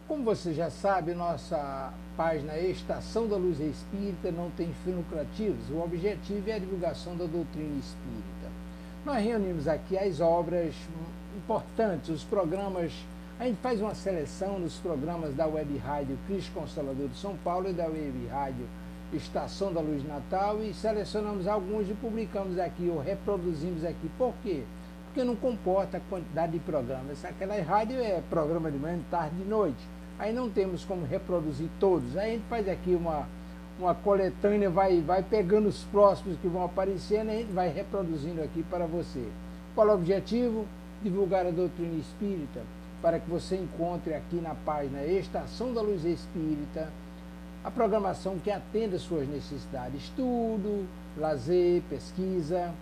Como você já sabe, nossa página Estação da Luz Espírita não tem fins lucrativos. O objetivo é a divulgação da doutrina espírita. Nós reunimos aqui as obras importantes, os programas. A gente faz uma seleção nos programas da Web Rádio Cristo Consolador de São Paulo e da Web Rádio Estação da Luz Natal e selecionamos alguns e publicamos aqui ou reproduzimos aqui. Por quê? Porque não comporta a quantidade de programas. Aquela rádio é programa de manhã, de tarde, de noite. Aí não temos como reproduzir todos. Aí a gente faz aqui uma coletânea, vai pegando os próximos que vão aparecendo e a gente vai reproduzindo aqui para você. Qual é o objetivo? Divulgar a doutrina espírita, para que você encontre aqui na página Estação da Luz Espírita a programação que atenda às suas necessidades, estudo, lazer, pesquisa.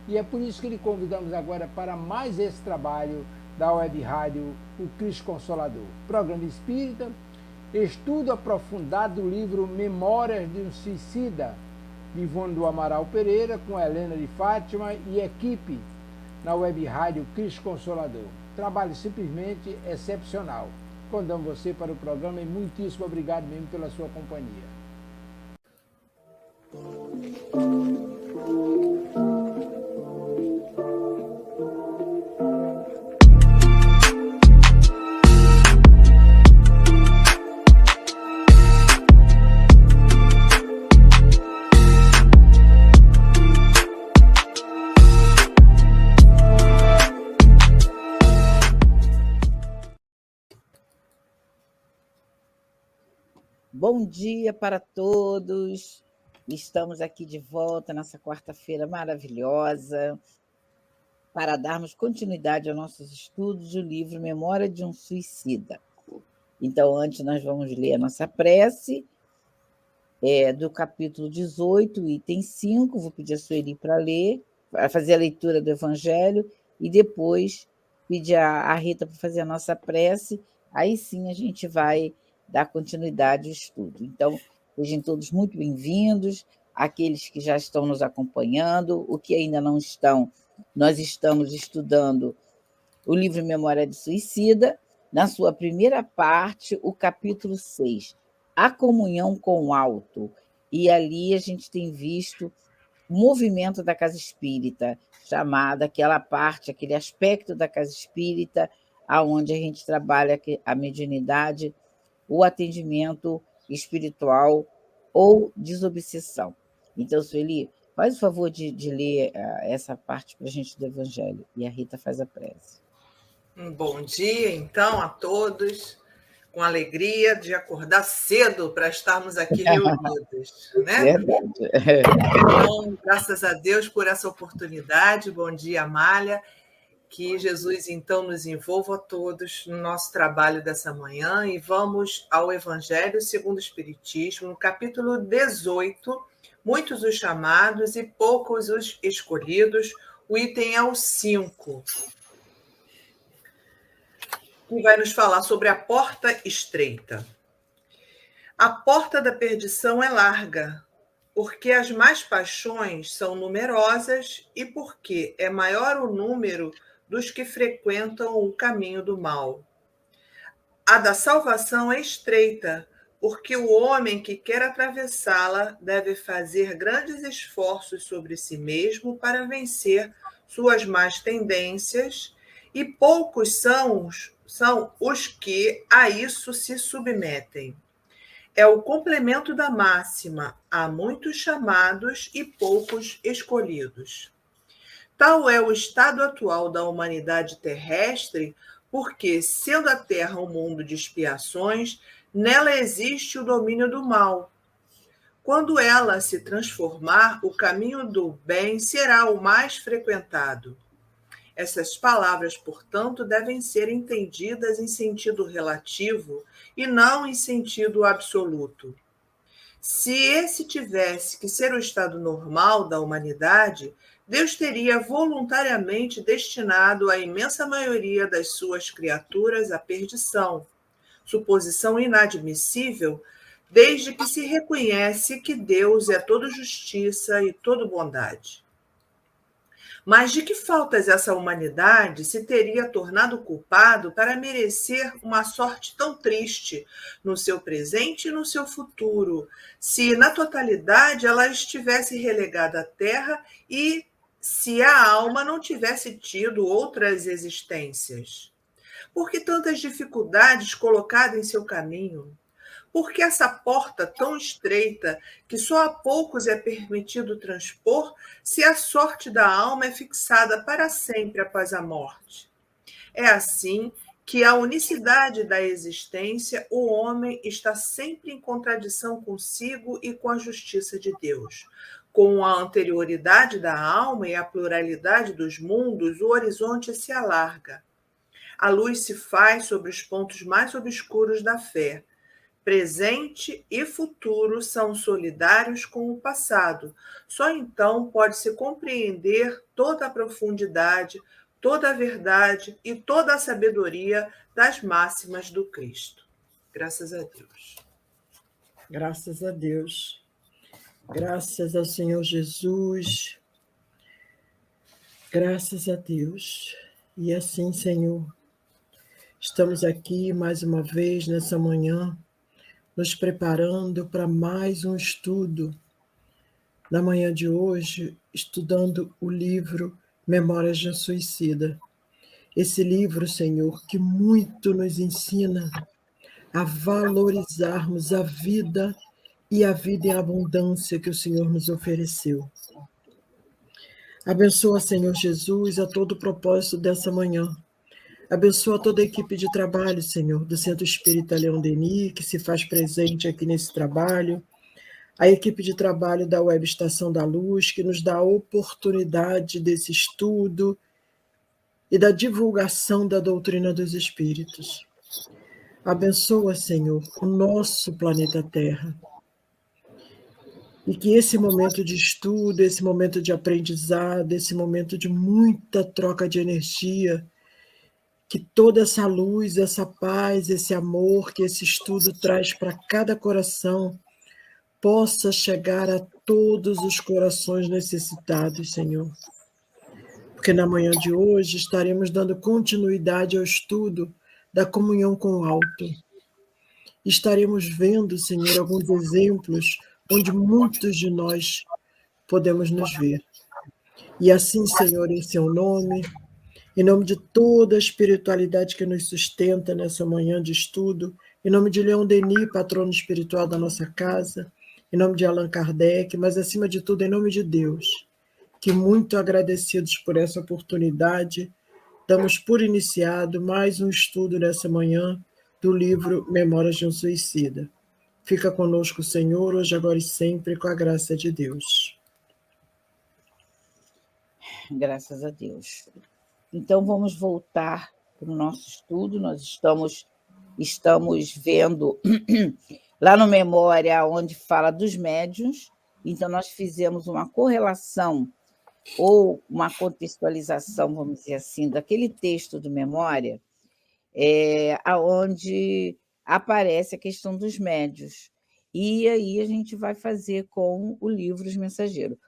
E é por isso que lhe convidamos agora para mais esse trabalho da Web Rádio O Cristo Consolador. Programa Espírita, estudo aprofundado do livro Memórias de um Suicida, de Ivone do Amaral Pereira, com Helena de Fátima e equipe na Web Rádio Cristo Consolador. Trabalho simplesmente excepcional. Convidamos você para o programa e muitíssimo obrigado mesmo pela sua companhia. Bom dia para todos. Estamos aqui de volta nessa quarta-feira maravilhosa para darmos continuidade aos nossos estudos do livro Memória de um Suicida. Então, antes nós vamos ler a nossa prece do capítulo 18, item 5. Vou pedir a Sueli para ler, para fazer a leitura do Evangelho e depois pedir a Rita para fazer a nossa prece. Aí sim a gente vai dar continuidade ao estudo. Então, sejam todos muito bem-vindos, aqueles que já estão nos acompanhando, os que ainda não estão, nós estamos estudando o livro Memória de Suicida, na sua primeira parte, o capítulo 6, A Comunhão com o Alto, e ali a gente tem visto o movimento da Casa Espírita, chamada aquela parte, aquele aspecto da Casa Espírita, onde a gente trabalha a mediunidade, o atendimento espiritual ou desobsessão. Então, Sueli, faz o favor de ler essa parte para a gente do Evangelho, e a Rita faz a prece. Bom dia, então, a todos, com alegria de acordar cedo para estarmos aqui reunidos, né? Verdade. Então, graças a Deus por essa oportunidade. Bom dia, Amália. Que Jesus, então, nos envolva a todos no nosso trabalho dessa manhã e vamos ao Evangelho segundo o Espiritismo, no capítulo 18, muitos os chamados e poucos os escolhidos, o item é o 5, que vai nos falar sobre a porta estreita. A porta da perdição é larga, porque as más paixões são numerosas e porque é maior o número dos que frequentam o caminho do mal. A da salvação é estreita, porque o homem que quer atravessá-la deve fazer grandes esforços sobre si mesmo para vencer suas más tendências, e poucos são os que a isso se submetem. É o complemento da máxima: há muitos chamados e poucos escolhidos. Tal é o estado atual da humanidade terrestre, porque, sendo a Terra um mundo de expiações, nela existe o domínio do mal. Quando ela se transformar, o caminho do bem será o mais frequentado. Essas palavras, portanto, devem ser entendidas em sentido relativo e não em sentido absoluto. Se esse tivesse que ser o estado normal da humanidade, Deus teria voluntariamente destinado a imensa maioria das suas criaturas à perdição, suposição inadmissível, desde que se reconhece que Deus é todo justiça e todo bondade. Mas de que faltas essa humanidade se teria tornado culpado para merecer uma sorte tão triste no seu presente e no seu futuro, se na totalidade ela estivesse relegada à terra e se a alma não tivesse tido outras existências? Por que tantas dificuldades colocadas em seu caminho? Por que essa porta tão estreita que só a poucos é permitido transpor, se a sorte da alma é fixada para sempre após a morte? É assim que a unicidade da existência, o homem está sempre em contradição consigo e com a justiça de Deus. Com a anterioridade da alma e a pluralidade dos mundos, o horizonte se alarga. A luz se faz sobre os pontos mais obscuros da fé. Presente e futuro são solidários com o passado. Só então pode-se compreender toda a profundidade, toda a verdade e toda a sabedoria das máximas do Cristo. Graças a Deus. Graças a Deus. Graças ao Senhor Jesus. Graças a Deus. E assim, Senhor, estamos aqui mais uma vez nessa manhã, nos preparando para mais um estudo. Na manhã de hoje, estudando o livro Memórias de um Suicida. Esse livro, Senhor, que muito nos ensina a valorizarmos a vida e a vida em abundância que o Senhor nos ofereceu. Abençoa, Senhor Jesus, a todo o propósito dessa manhã. Abençoa toda a equipe de trabalho, Senhor, do Centro Espírita Leão Denis, que se faz presente aqui nesse trabalho. A equipe de trabalho da Web Estação da Luz, que nos dá a oportunidade desse estudo e da divulgação da doutrina dos Espíritos. Abençoa, Senhor, o nosso planeta Terra. E que esse momento de estudo, esse momento de aprendizado, esse momento de muita troca de energia, que toda essa luz, essa paz, esse amor que esse estudo traz para cada coração, possa chegar a todos os corações necessitados, Senhor. Porque na manhã de hoje estaremos dando continuidade ao estudo da comunhão com o alto. Estaremos vendo, Senhor, alguns exemplos onde muitos de nós podemos nos ver. E assim, Senhor, em seu nome, em nome de toda a espiritualidade que nos sustenta nessa manhã de estudo, em nome de Leão Denis, patrono espiritual da nossa casa, em nome de Allan Kardec, mas acima de tudo, em nome de Deus, que muito agradecidos por essa oportunidade, damos por iniciado mais um estudo nessa manhã do livro Memórias de um Suicida. Fica conosco, Senhor, hoje, agora e sempre, com a graça de Deus. Graças a Deus. Então, vamos voltar para o nosso estudo. Nós estamos vendo lá no Memória, onde fala dos médiuns. Então, nós fizemos uma correlação ou uma contextualização, vamos dizer assim, daquele texto do Memória, onde aparece a questão dos médiuns. E aí a gente vai fazer com o livro Os Mensageiros.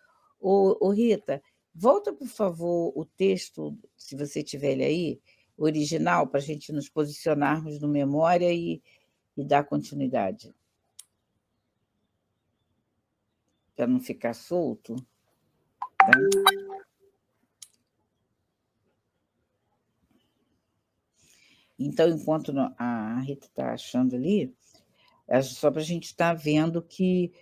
Rita, volta, por favor, o texto, se você tiver ele aí, original, para a gente nos posicionarmos no Memória e dar continuidade. Para não ficar solto. Tá? Então, enquanto a Rita está achando ali, é só para a gente estar vendo que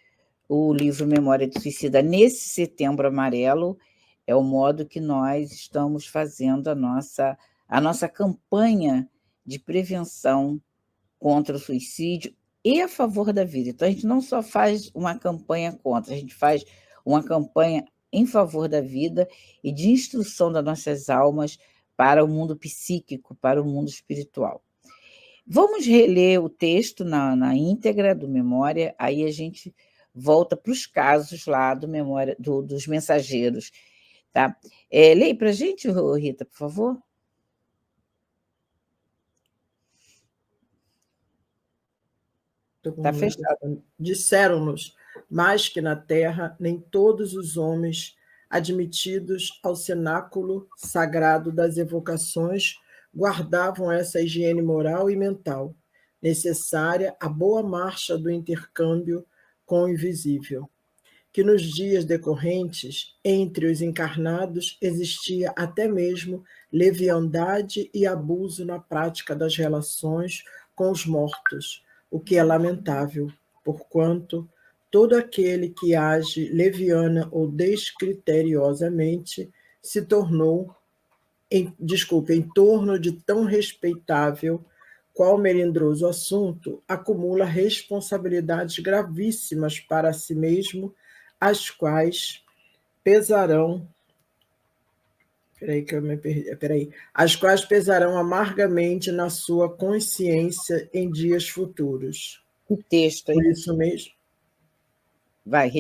o livro Memória de Suicida, nesse Setembro Amarelo, é o modo que nós estamos fazendo a nossa campanha de prevenção contra o suicídio e a favor da vida. Então, a gente não só faz uma campanha contra, a gente faz uma campanha em favor da vida e de instrução das nossas almas para o mundo psíquico, para o mundo espiritual. Vamos reler o texto na íntegra do Memória, aí a gente volta para os casos lá do Memória dos Mensageiros. Tá? Leia para a gente, Rita, por favor. Está fechado. Disseram-nos, mais que na terra, nem todos os homens admitidos ao cenáculo sagrado das evocações, guardavam essa higiene moral e mental, necessária à boa marcha do intercâmbio com o invisível. Que nos dias decorrentes, entre os encarnados, existia até mesmo leviandade e abuso na prática das relações com os mortos, o que é lamentável, porquanto todo aquele que age leviana ou descriteriosamente se tornou, em torno de tão respeitável qual melindroso assunto, acumula responsabilidades gravíssimas para si mesmo, as quais pesarão. As quais pesarão amargamente na sua consciência em dias futuros. O texto, hein? Por isso mesmo. Vai,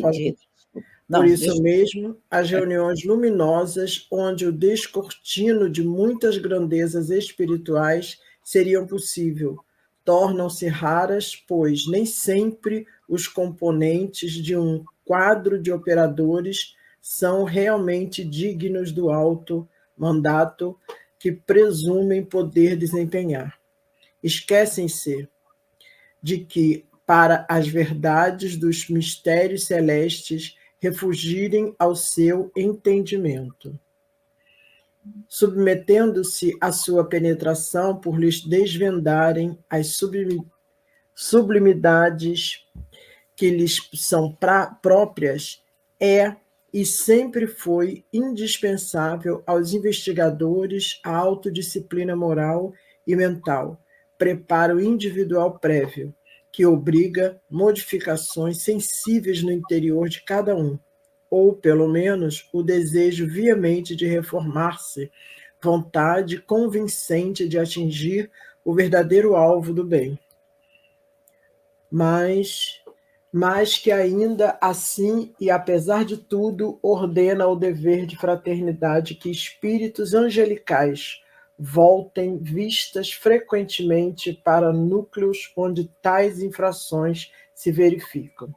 Por isso mesmo, as reuniões luminosas, onde o descortino de muitas grandezas espirituais seriam possível, tornam-se raras, pois nem sempre os componentes de um quadro de operadores são realmente dignos do alto mandato que presumem poder desempenhar. Esquecem-se de que, para as verdades dos mistérios celestes refugirem ao seu entendimento, submetendo-se à sua penetração por lhes desvendarem as sublimidades que lhes são próprias, é e sempre foi indispensável aos investigadores a autodisciplina moral e mental, preparo individual prévio, que obriga modificações sensíveis no interior de cada um, ou, pelo menos, o desejo veemente de reformar-se, vontade convincente de atingir o verdadeiro alvo do bem. Mas que ainda assim, e apesar de tudo, ordena o dever de fraternidade que espíritos angelicais voltem vistas frequentemente para núcleos onde tais infrações se verificam,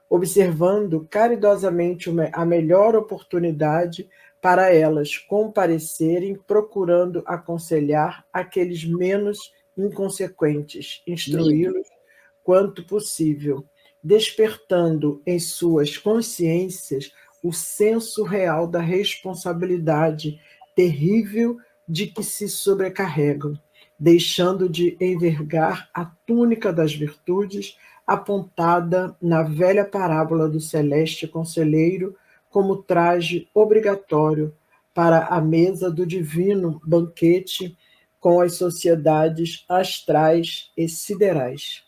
observando caridosamente a melhor oportunidade para elas comparecerem, procurando aconselhar aqueles menos inconsequentes, instruí-los quanto possível, despertando em suas consciências o senso real da responsabilidade terrível de que se sobrecarregam, deixando de envergar a túnica das virtudes apontada na velha parábola do celeste conselheiro como traje obrigatório para a mesa do divino banquete com as sociedades astrais e siderais.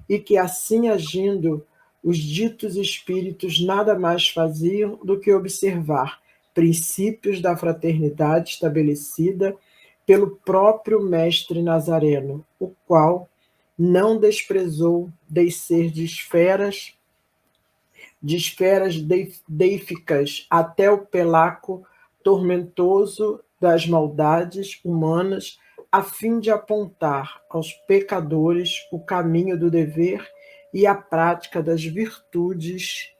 E que assim agindo, os ditos espíritos nada mais faziam do que observar princípios da fraternidade estabelecida pelo próprio mestre Nazareno, o qual não desprezou descer de esferas deíficas até o pelaco tormentoso das maldades humanas, a fim de apontar aos pecadores o caminho do dever e a prática das virtudes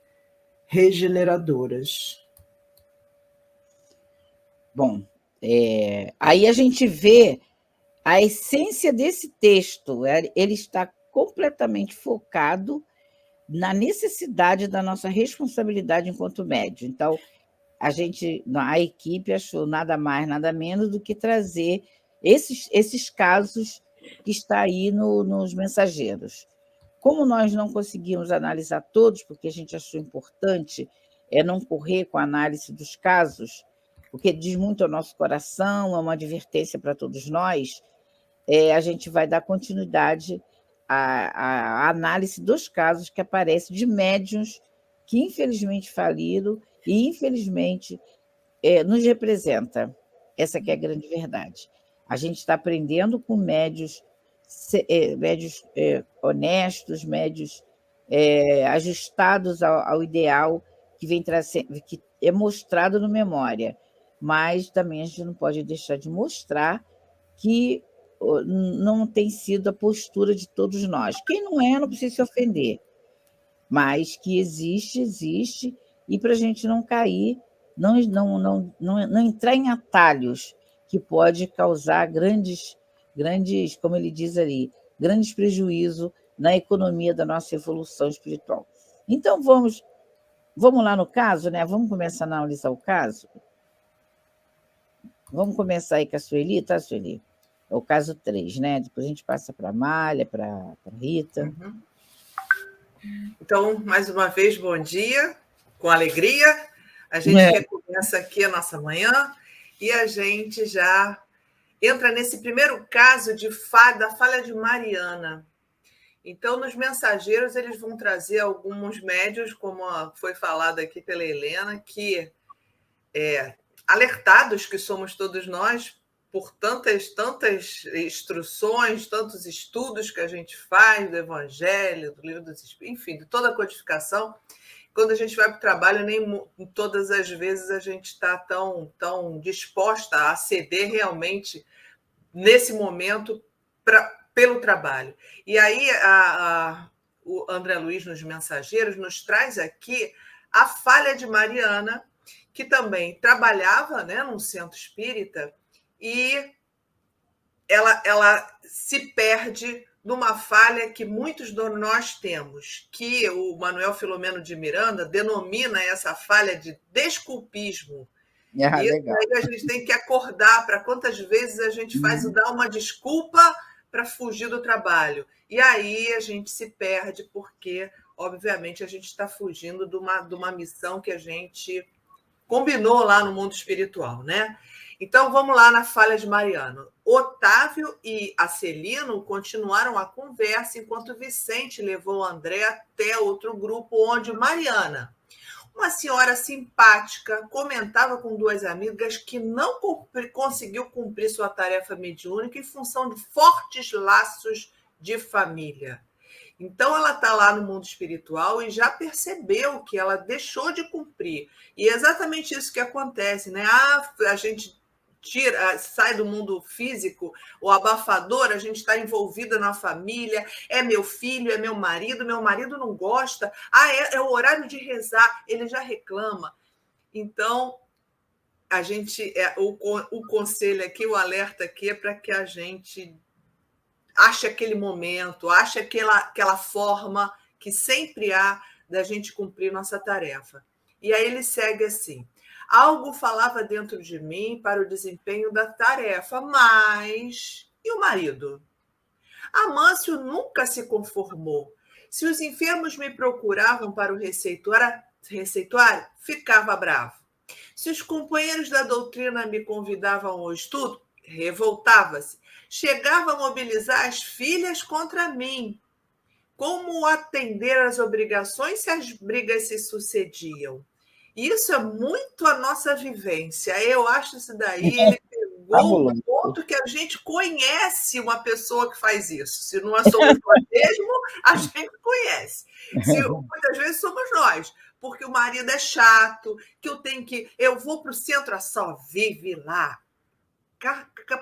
regeneradoras. Bom, aí a gente vê a essência desse texto. Ele está completamente focado na necessidade da nossa responsabilidade enquanto médium. Então, a equipe achou nada mais, nada menos do que trazer esses casos que está aí nos mensageiros. Como nós não conseguimos analisar todos, porque a gente achou importante não correr com a análise dos casos, porque diz muito ao nosso coração, é uma advertência para todos nós, a gente vai dar continuidade à análise dos casos que aparecem de médiuns que infelizmente faliram e infelizmente nos representa. Essa que é a grande verdade. A gente está aprendendo com médiuns honestos, médiuns ajustados ao ideal que é mostrado no Memória, mas também a gente não pode deixar de mostrar que não tem sido a postura de todos nós. Quem não precisa se ofender, mas que existe, e para a gente não cair não entrar em atalhos que pode causar grandes, como ele diz ali, grandes prejuízos na economia da nossa evolução espiritual. Então, vamos lá no caso, né? Vamos começar a analisar o caso? Vamos começar aí com a Sueli, tá, Sueli? É o caso 3, né? Depois a gente passa para a Amália, para a Rita. Uhum. Então, mais uma vez, bom dia, com alegria. A gente recomeça aqui a nossa manhã e a gente já entra nesse primeiro caso da falha de Mariana. Então, nos mensageiros, eles vão trazer alguns médiuns, como foi falado aqui pela Helena, que, alertados que somos todos nós, por tantas instruções, tantos estudos que a gente faz do Evangelho, do Livro dos Espíritos, enfim, de toda a codificação, quando a gente vai para o trabalho, nem todas as vezes a gente está tão disposta a ceder realmente nesse momento pelo trabalho. E aí o André Luiz, nos Mensageiros, nos traz aqui a falha de Mariana, que também trabalhava, né, num centro espírita, e ela se perde numa falha que muitos de nós temos, que o Manuel Filomeno de Miranda denomina essa falha de desculpismo. Isso legal. aí a gente tem que acordar para quantas vezes a gente dar uma desculpa para fugir do trabalho. E aí a gente se perde porque, obviamente, a gente está fugindo de uma missão que a gente combinou lá no mundo espiritual, né? Então, vamos lá na falha de Mariana. Otávio e Acelino continuaram a conversa enquanto Vicente levou o André até outro grupo onde Mariana, uma senhora simpática, comentava com duas amigas que não conseguiu cumprir sua tarefa mediúnica em função de fortes laços de família. Então, ela está lá no mundo espiritual e já percebeu que ela deixou de cumprir. E é exatamente isso que acontece, né? A gente sai do mundo físico, o abafador, a gente está envolvida na família, é meu filho, é meu marido não gosta, é o horário de rezar, ele já reclama. Então, a gente, o conselho aqui, o alerta aqui é para que a gente ache aquele momento, ache aquela forma que sempre há da gente cumprir nossa tarefa. E aí ele segue assim: algo falava dentro de mim para o desempenho da tarefa, mas... E o marido? Amâncio nunca se conformou. Se os enfermos me procuravam para o receituário, ficava bravo. Se os companheiros da doutrina me convidavam ao estudo, revoltava-se. Chegava a mobilizar as filhas contra mim. Como atender às obrigações se as brigas se sucediam? Isso é muito a nossa vivência. Eu acho isso daí, ele pegou um ponto que a gente conhece uma pessoa que faz isso. Se não somos nós mesmo, a gente conhece. Muitas vezes somos nós, porque o marido é chato, que eu vou para o centro, só vive lá.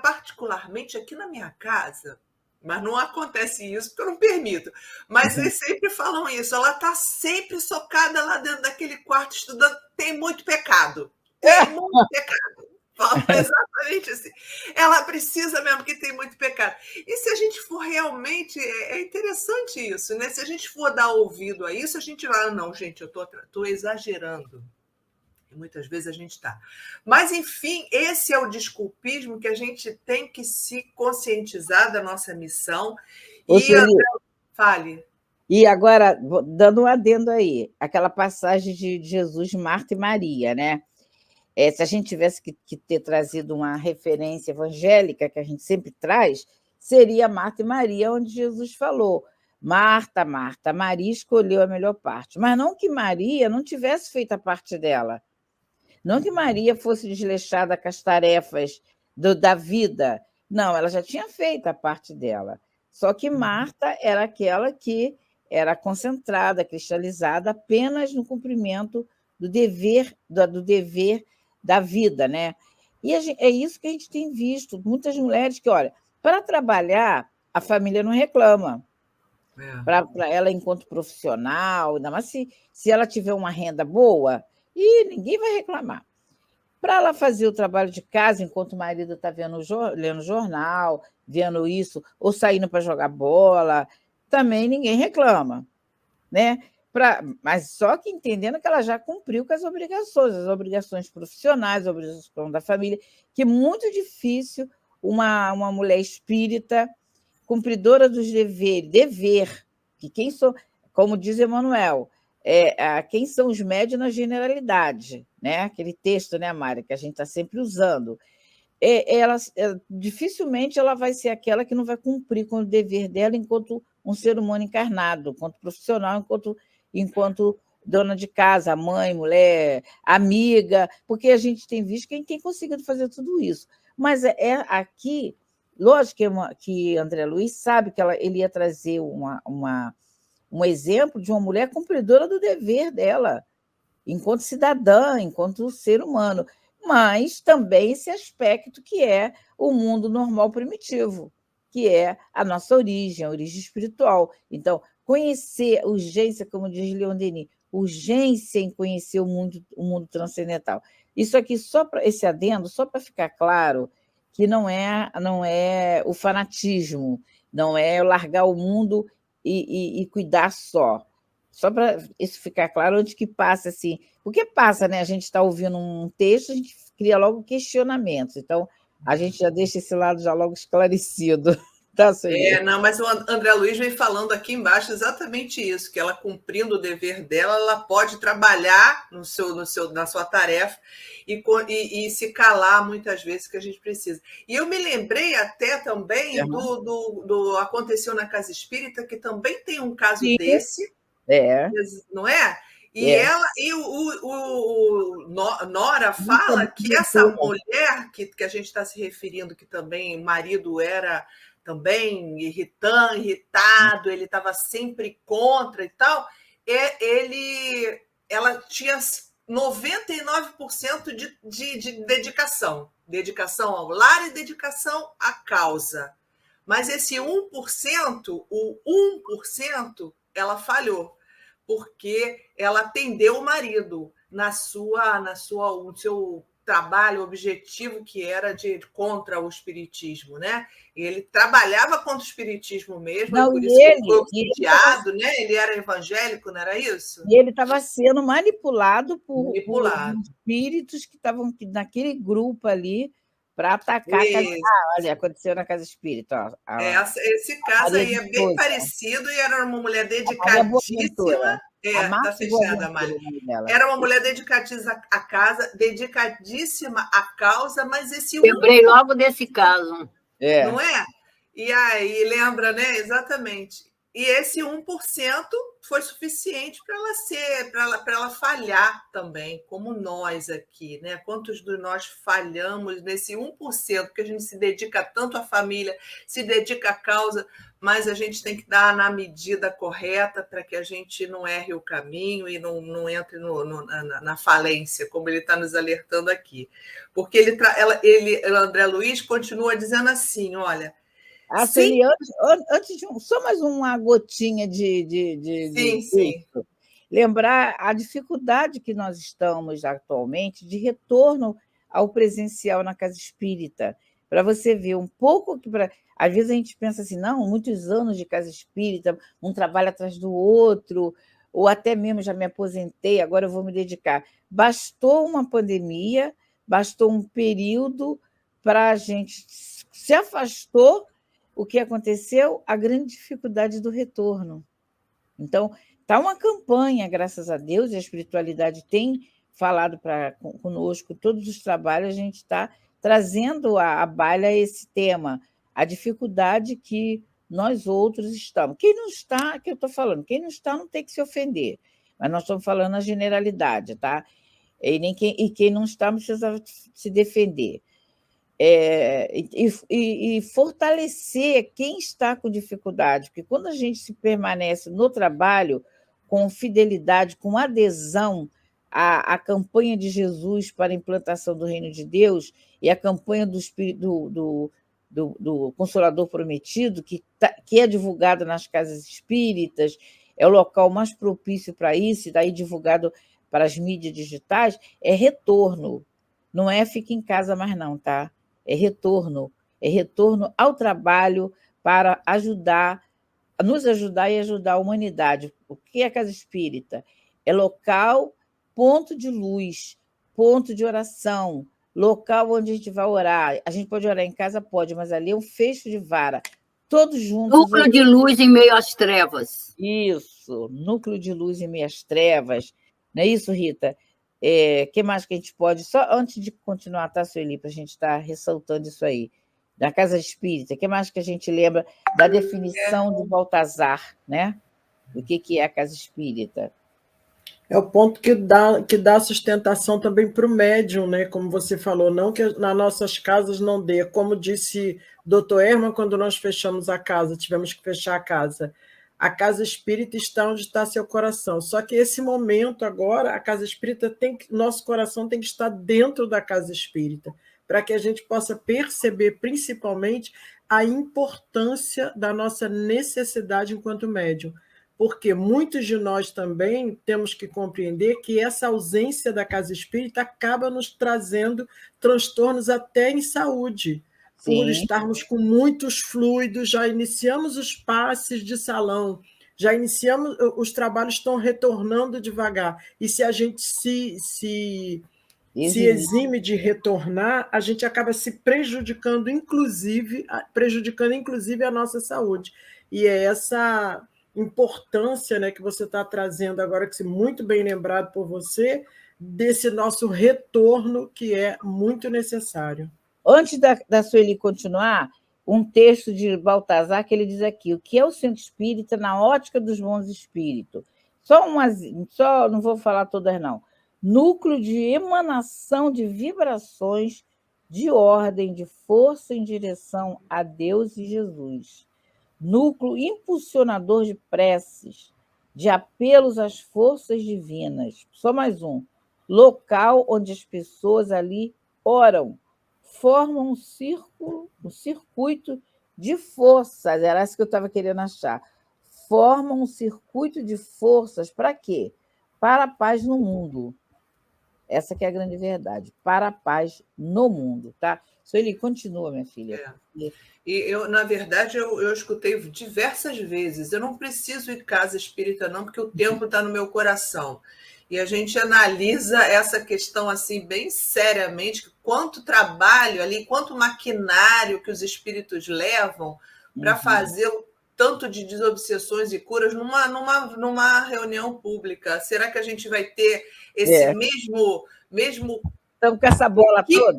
Particularmente aqui na minha casa, mas não acontece isso porque eu não permito. Mas eles sempre falam isso. Ela está sempre socada lá dentro daquele quarto estudando. Tem muito pecado. Tem muito pecado. Fala exatamente assim. Ela precisa mesmo que tem muito pecado. E se a gente for realmente... É interessante isso, né? Se a gente for dar ouvido a isso, a gente vai... Não, gente, eu estou exagerando. E muitas vezes a gente está. Mas, enfim, esse é o desculpismo que a gente tem que se conscientizar da nossa missão. André, fale. E agora, dando um adendo aí, aquela passagem de Jesus, Marta e Maria, né? Se a gente tivesse que ter trazido uma referência evangélica, que a gente sempre traz, seria Marta e Maria, onde Jesus falou: Marta, Marta, Maria escolheu a melhor parte. Mas não que Maria não tivesse feito a parte dela. Não que Maria fosse desleixada com as tarefas da vida. Não, ela já tinha feito a parte dela. Só que Marta era aquela que era concentrada, cristalizada apenas no cumprimento do dever da vida, né? E é isso que a gente tem visto. Muitas mulheres que, olha, para trabalhar, a família não reclama. Para ela, enquanto profissional, ainda mais se ela tiver uma renda boa, e ninguém vai reclamar. para ela fazer o trabalho de casa enquanto o marido está lendo jornal, vendo isso, ou saindo para jogar bola, também ninguém reclama, né? Mas só que entendendo que ela já cumpriu com as obrigações profissionais, as obrigações da família, que é muito difícil uma mulher espírita, cumpridora dos dever, que quem sou, como diz Emmanuel, quem são os médios na generalidade, né? Aquele texto, né, Mari, que a gente está sempre usando. Dificilmente ela vai ser aquela que não vai cumprir com o dever dela enquanto um ser humano encarnado, enquanto profissional, enquanto dona de casa, mãe, mulher, amiga, porque a gente tem visto quem tem conseguido fazer tudo isso. Mas aqui, lógico que André Luiz sabe que ele ia trazer um exemplo de uma mulher cumpridora do dever dela, enquanto cidadã, enquanto ser humano, mas também esse aspecto que é o mundo normal primitivo, que é a nossa origem, a origem espiritual. Então, conhecer, urgência, como diz Leon Denis, urgência em conhecer o mundo transcendental. Isso aqui, esse adendo, só para ficar claro que não é o fanatismo, não é largar o mundo e cuidar só. Só para isso ficar claro, antes que passe assim. Porque passa, né? A gente está ouvindo um texto, a gente cria logo questionamentos. Então, a gente já deixa esse lado já logo esclarecido. Tá, não, mas o André Luiz vem falando aqui embaixo exatamente isso, que ela, cumprindo o dever dela, ela pode trabalhar na sua tarefa e se calar muitas vezes que a gente precisa. E eu me lembrei até também do Aconteceu na Casa Espírita, que também tem um caso desse, não é? E o Nora fala que essa mulher que a gente está se referindo, que também o marido era também irritado, ele estava sempre contra e tal, ela tinha 99% de dedicação ao lar e dedicação à causa. Mas esse 1%, ela falhou, porque ela atendeu o marido no seu trabalho objetivo, que era contra o espiritismo, né? E ele trabalhava contra o espiritismo mesmo, por isso que ele foi obsidiado, né? Ele era evangélico, não era isso? E ele estava sendo manipulado por espíritos que estavam naquele grupo ali para atacar. Olha, aconteceu na Casa Espírita. Esse caso aí é bem parecido, e era uma mulher dedicadíssima. Está fechada, Amália. Era uma mulher dedicadíssima à casa, dedicadíssima à causa, mas esse... Lembrei logo desse caso. Não é? E aí, lembra, né? Exatamente. E esse 1% foi suficiente para ela falhar também, como nós aqui, né? Quantos de nós falhamos nesse 1%, que a gente se dedica tanto à família, se dedica à causa, mas a gente tem que dar na medida correta para que a gente não erre o caminho e não entre na falência, como ele está nos alertando aqui. Porque o André Luiz continua dizendo assim, olha... Sim. Antes de só mais uma gotinha sim. Lembrar a dificuldade que nós estamos atualmente de retorno ao presencial na Casa Espírita, para você ver um pouco que... Às vezes a gente pensa assim, não, muitos anos de Casa Espírita, um trabalho atrás do outro, ou até mesmo já me aposentei, agora eu vou me dedicar. Bastou uma pandemia, bastou um período para a gente se afastou. O que aconteceu? A grande dificuldade do retorno. Então, está uma campanha, graças a Deus, e a espiritualidade tem falado conosco, todos os trabalhos, a gente está trazendo à baila esse tema, a dificuldade que nós outros estamos. Quem não está, que eu estou falando, quem não está não tem que se ofender, mas nós estamos falando a generalidade, tá? E quem não está não precisa se defender. E fortalecer quem está com dificuldade, porque quando a gente se permanece no trabalho com fidelidade, com adesão à campanha de Jesus para a implantação do Reino de Deus e a campanha do Consolador Prometido, que é divulgado nas casas espíritas, é o local mais propício para isso, e daí divulgado para as mídias digitais, é retorno. Não é fica em casa mais não, tá? É retorno ao trabalho para nos ajudar e ajudar a humanidade. O que é a casa espírita? É local, ponto de luz, ponto de oração, local onde a gente vai orar. A gente pode orar em casa? Pode, mas ali é um fecho de vara. Todos juntos. Núcleo de luz em meio às trevas. Isso, núcleo de luz em meio às trevas. Não é isso, Rita? Que mais que a gente pode... Só antes de continuar, tá, Sueli, para a gente estar ressaltando isso aí. Da casa espírita, o que mais que a gente lembra da definição de Baltazar, né? Do que é a casa espírita? É o ponto que dá sustentação também para o médium, né? Como você falou, não que nas nossas casas não dê. Como disse o doutor Herman, quando nós fechamos a casa, tivemos que fechar a casa espírita está onde está seu coração. Só que esse momento agora, a casa espírita nosso coração tem que estar dentro da casa espírita, para que a gente possa perceber, principalmente, a importância da nossa necessidade enquanto médium. Porque muitos de nós também temos que compreender que essa ausência da casa espírita acaba nos trazendo transtornos até em saúde, por estarmos com muitos fluidos, já iniciamos os passes de salão, já iniciamos, os trabalhos estão retornando devagar, e se a gente se exime de retornar, a gente acaba se prejudicando inclusive a nossa saúde. E é essa importância, né, que você está trazendo agora, que muito bem lembrado por você, desse nosso retorno que é muito necessário. Antes da Sueli continuar, um texto de Baltazar que ele diz aqui, o que é o centro espírita na ótica dos bons espíritos? Só não vou falar todas, não. Núcleo de emanação de vibrações de ordem, de força em direção a Deus e Jesus. Núcleo impulsionador de preces, de apelos às forças divinas. Só mais um. Local onde as pessoas ali oram, formam um circuito de forças. Era isso que eu estava querendo achar. Formam um circuito de forças para quê? Para a paz no mundo. Essa que é a grande verdade. Para a paz no mundo, tá? Sueli, continua, minha filha. E eu, na verdade, eu escutei diversas vezes. Eu não preciso ir em casa espírita, não, porque o templo está no meu coração. E a gente analisa essa questão assim bem seriamente, quanto trabalho ali, quanto maquinário que os espíritos levam para fazer o tanto de desobsessões e curas numa reunião pública. Será que a gente vai ter esse mesmo Estamos com essa bola toda?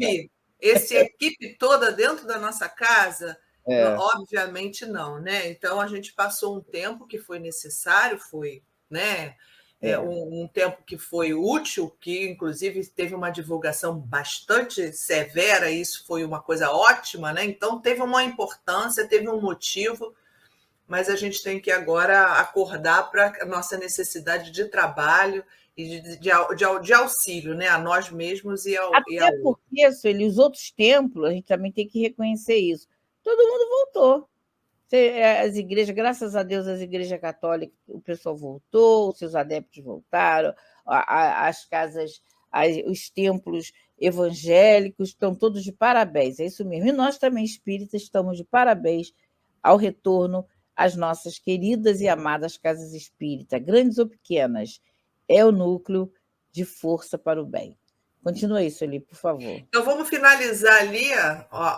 Essa equipe toda dentro da nossa casa? Obviamente não, né? Então a gente passou um tempo que foi necessário, foi, né? Um tempo que foi útil, que inclusive teve uma divulgação bastante severa, e isso foi uma coisa ótima, né? Então teve uma importância, teve um motivo, mas a gente tem que agora acordar para a nossa necessidade de trabalho e de auxílio, né? A nós mesmos e ao Até porque, Sueli, os outros templos, a gente também tem que reconhecer isso. Todo mundo voltou. As igrejas, graças a Deus, as igrejas católicas, o pessoal voltou, os seus adeptos voltaram, as casas, os templos evangélicos estão todos de parabéns, é isso mesmo. E nós também, espíritas, estamos de parabéns ao retorno às nossas queridas e amadas casas espíritas, grandes ou pequenas. É o núcleo de força para o bem. Continua aí, Sueli, por favor. Então, vamos finalizar ali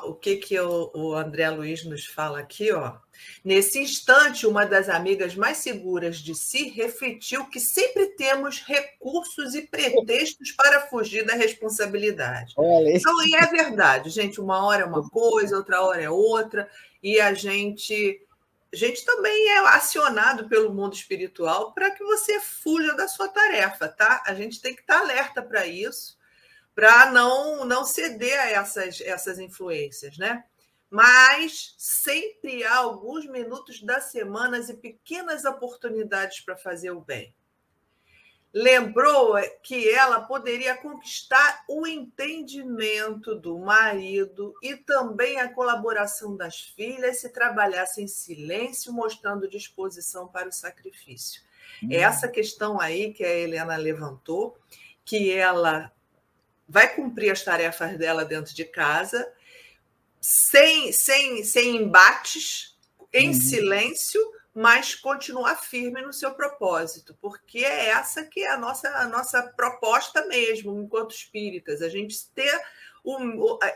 o que o André Luiz nos fala aqui. Nesse instante, uma das amigas mais seguras de si refletiu que sempre temos recursos e pretextos para fugir da responsabilidade. Então, e é verdade, gente, uma hora é uma coisa, outra hora é outra, e a gente também é acionado pelo mundo espiritual para que você fuja da sua tarefa, tá? A gente tem que estar alerta para isso, para não ceder a essas influências, né? Mas sempre há alguns minutos da semana e pequenas oportunidades para fazer o bem. Lembrou que ela poderia conquistar o entendimento do marido e também a colaboração das filhas se trabalhasse em silêncio, mostrando disposição para o sacrifício. É essa questão aí que a Helena levantou, que ela vai cumprir as tarefas dela dentro de casa, sem embates, em silêncio, mas continuar firme no seu propósito, porque é essa que é a nossa proposta mesmo, enquanto espíritas, a gente ter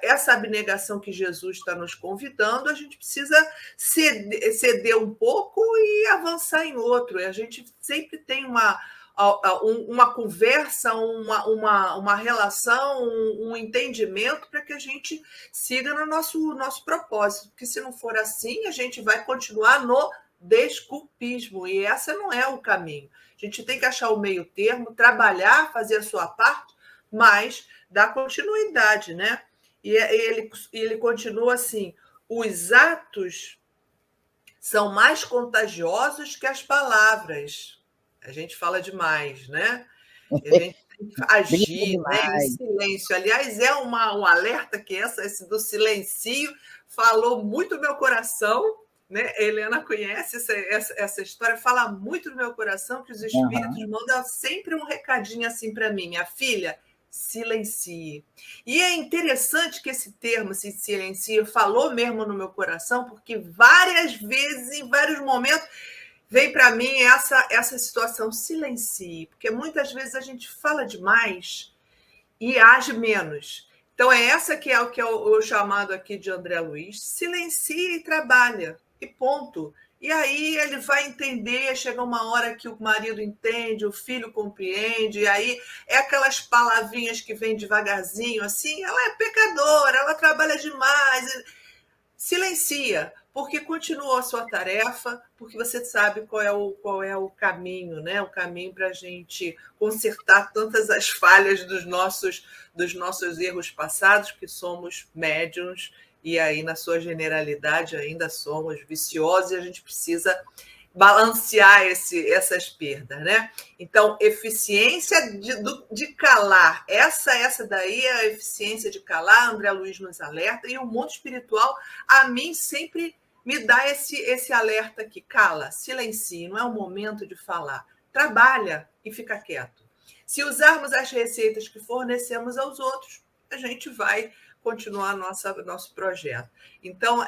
essa abnegação que Jesus está nos convidando, a gente precisa ceder um pouco e avançar em outro. E a gente sempre tem uma conversa, uma relação, um entendimento para que a gente siga no nosso propósito. Porque se não for assim, a gente vai continuar no desculpismo, e esse não é o caminho. A gente tem que achar o meio termo, trabalhar, fazer a sua parte, mas dar continuidade, né? E ele continua assim: os atos são mais contagiosos que as palavras. A gente fala demais, né? A gente tem que agir, né, em silêncio. Aliás, é um alerta que esse do silencio falou muito no meu coração, né? Helena conhece essa história, fala muito no meu coração, que os espíritos mandam sempre um recadinho assim para mim: minha filha, silencie. E é interessante que esse termo, se silencie, falou mesmo no meu coração, porque várias vezes, em vários momentos, vem para mim essa situação: silencie, porque muitas vezes a gente fala demais e age menos. Então, essa que é o chamado aqui de André Luiz: silencie e trabalha, e ponto. E aí ele vai entender, chega uma hora que o marido entende, o filho compreende, e aí é aquelas palavrinhas que vêm devagarzinho, assim: ela é pecadora, ela trabalha demais. Silencia, porque continuou a sua tarefa, porque você sabe qual é o caminho, né? O caminho para a gente consertar tantas as falhas dos nossos erros passados, que somos médiuns, e aí, na sua generalidade, ainda somos viciosos, e a gente precisa balancear essas perdas, né? Então, eficiência de calar. Essa daí é a eficiência de calar. André Luiz nos alerta, e o mundo espiritual, a mim, sempre me dá esse alerta aqui: cala, silencie, não é o momento de falar. Trabalha e fica quieto. Se usarmos as receitas que fornecemos aos outros, a gente vai continuar nosso projeto. Então,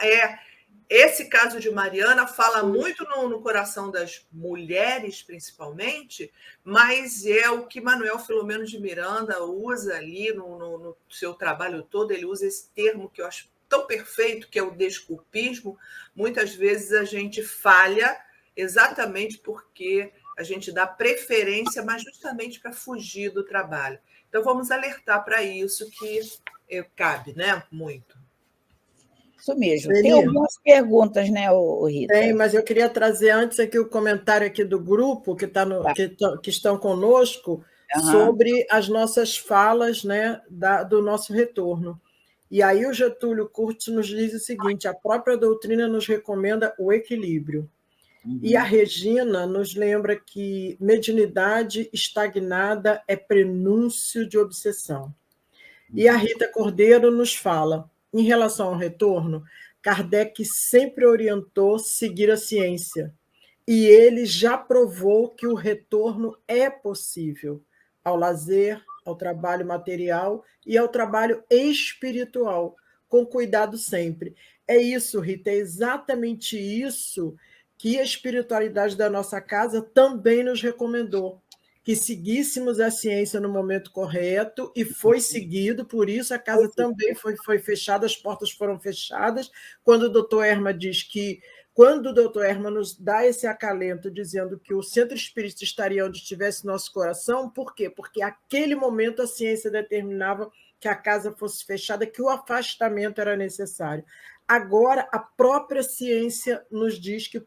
esse caso de Mariana fala muito no coração das mulheres, principalmente, mas é o que Manuel Filomeno de Miranda usa ali no seu trabalho todo. Ele usa esse termo que eu acho tão perfeito, que é o desculpismo. Muitas vezes a gente falha exatamente porque a gente dá preferência, mas justamente para fugir do trabalho. Então, vamos alertar para isso, que cabe, né? Muito. Isso mesmo. Tem algumas perguntas, né, Rita? Tem, mas eu queria trazer antes aqui o comentário aqui do grupo que estão conosco sobre as nossas falas, né, do nosso retorno. E aí o Getúlio Curtis nos diz o seguinte: a própria doutrina nos recomenda o equilíbrio. E a Regina nos lembra que mediunidade estagnada é prenúncio de obsessão. E a Rita Cordeiro nos fala: em relação ao retorno, Kardec sempre orientou seguir a ciência, e ele já provou que o retorno é possível ao lazer, ao trabalho material e ao trabalho espiritual, com cuidado sempre. É isso, Rita, é exatamente isso que a espiritualidade da nossa casa também nos recomendou, que seguíssemos a ciência no momento correto, e foi seguido, por isso a casa também foi fechada, as portas foram fechadas. Quando o doutor Erma diz que, quando o doutor Erma nos dá esse acalento, dizendo que o centro espírita estaria onde estivesse nosso coração, por quê? Porque naquele momento a ciência determinava que a casa fosse fechada, que o afastamento era necessário. Agora, a própria ciência nos diz que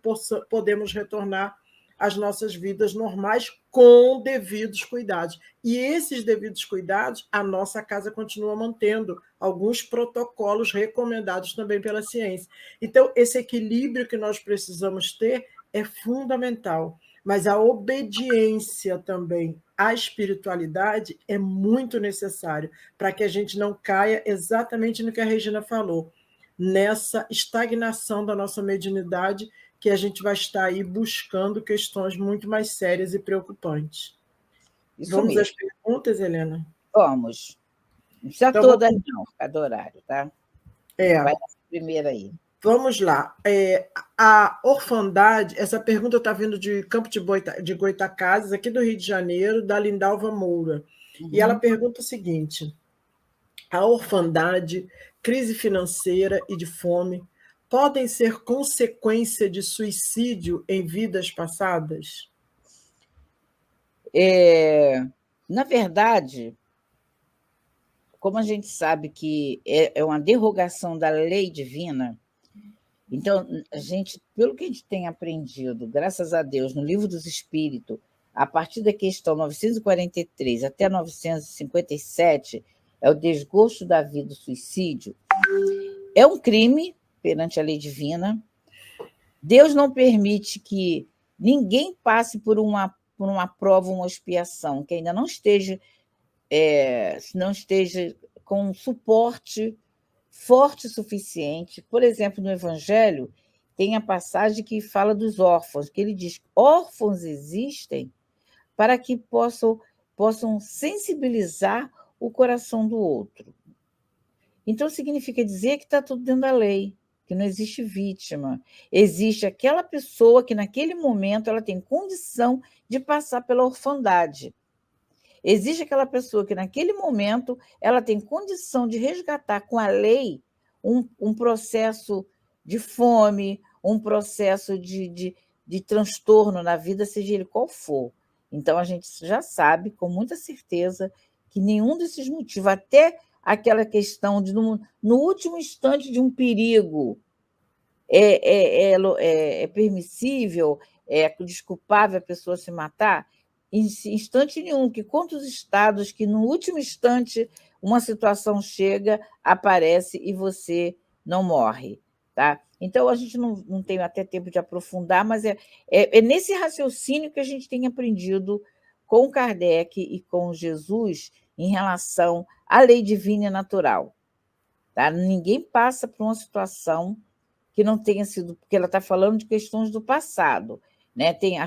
podemos retornar às nossas vidas normais com devidos cuidados. E esses devidos cuidados, a nossa casa continua mantendo alguns protocolos recomendados também pela ciência. Então, esse equilíbrio que nós precisamos ter é fundamental, mas a obediência também à espiritualidade é muito necessário para que a gente não caia exatamente no que a Regina falou, nessa estagnação da nossa mediunidade, que a gente vai estar aí buscando questões muito mais sérias e preocupantes. Vamos às perguntas, Helena? Vamos. Não precisa Então, todas, não, cada horário, tá? É, Vai nessa primeira aí. vamos lá. A orfandade, essa pergunta está vindo de Campo de Goytacazes, aqui do Rio de Janeiro, da Lindalva Moura. E ela pergunta o seguinte: a orfandade, crise financeira e de fome podem ser consequência de suicídio em vidas passadas? Na verdade, como a gente sabe que é uma derrogação da lei divina, então, a gente, pelo que a gente tem aprendido, graças a Deus, no Livro dos Espíritos, a partir da questão 943 até 957, é o desgosto da vida, o suicídio. É um crime perante a lei divina. Deus não permite que ninguém passe por uma prova, uma expiação, que ainda não esteja com suporte forte o suficiente. Por exemplo, no Evangelho, tem a passagem que fala dos órfãos, que ele diz: órfãos existem para que possam sensibilizar o coração do outro. Então, significa dizer que está tudo dentro da lei, que não existe vítima. Existe aquela pessoa que, naquele momento, ela tem condição de passar pela orfandade. Existe aquela pessoa que, naquele momento, ela tem condição de resgatar com a lei um processo de fome, um processo de transtorno na vida, seja ele qual for. Então, a gente já sabe, com muita certeza, que nenhum desses motivos, até aquela questão de, no último instante de um perigo, é permissível, é desculpável a pessoa se matar, em instante nenhum, que quantos estados que no último instante uma situação chega, aparece e você não morre, tá? Então, a gente não tem até tempo de aprofundar, mas é nesse raciocínio que a gente tem aprendido com Kardec e com Jesus em relação à lei divina e natural. Tá? Ninguém passa por uma situação que não tenha sido, porque ela está falando de questões do passado, né? Tem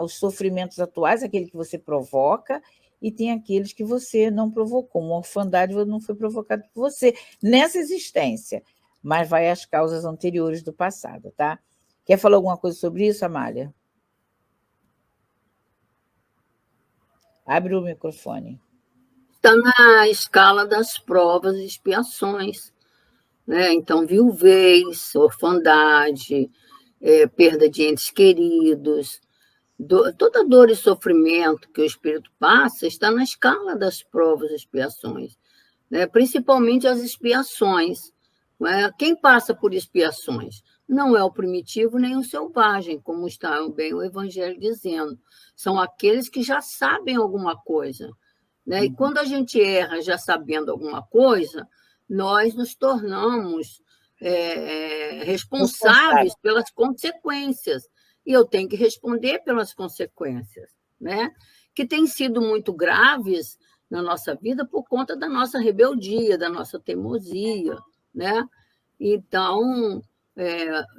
os sofrimentos atuais, aquele que você provoca, e tem aqueles que você não provocou. Uma orfandade não foi provocada por você nessa existência, mas vai às causas anteriores do passado, tá? Quer falar alguma coisa sobre isso, Amália? Abre o microfone. Está na escala das provas e expiações, né? Então, viuvez, orfandade, perda de entes queridos, toda dor e sofrimento que o espírito passa está na escala das provas e expiações, né? Principalmente as expiações. Quem passa por expiações? Não é o primitivo nem o selvagem, como está bem o Evangelho dizendo. São aqueles que já sabem alguma coisa, né? E quando a gente erra já sabendo alguma coisa, nós nos tornamos responsáveis pelas consequências. E eu tenho que responder pelas consequências, né? Que têm sido muito graves na nossa vida por conta da nossa rebeldia, da nossa teimosia, né? Então,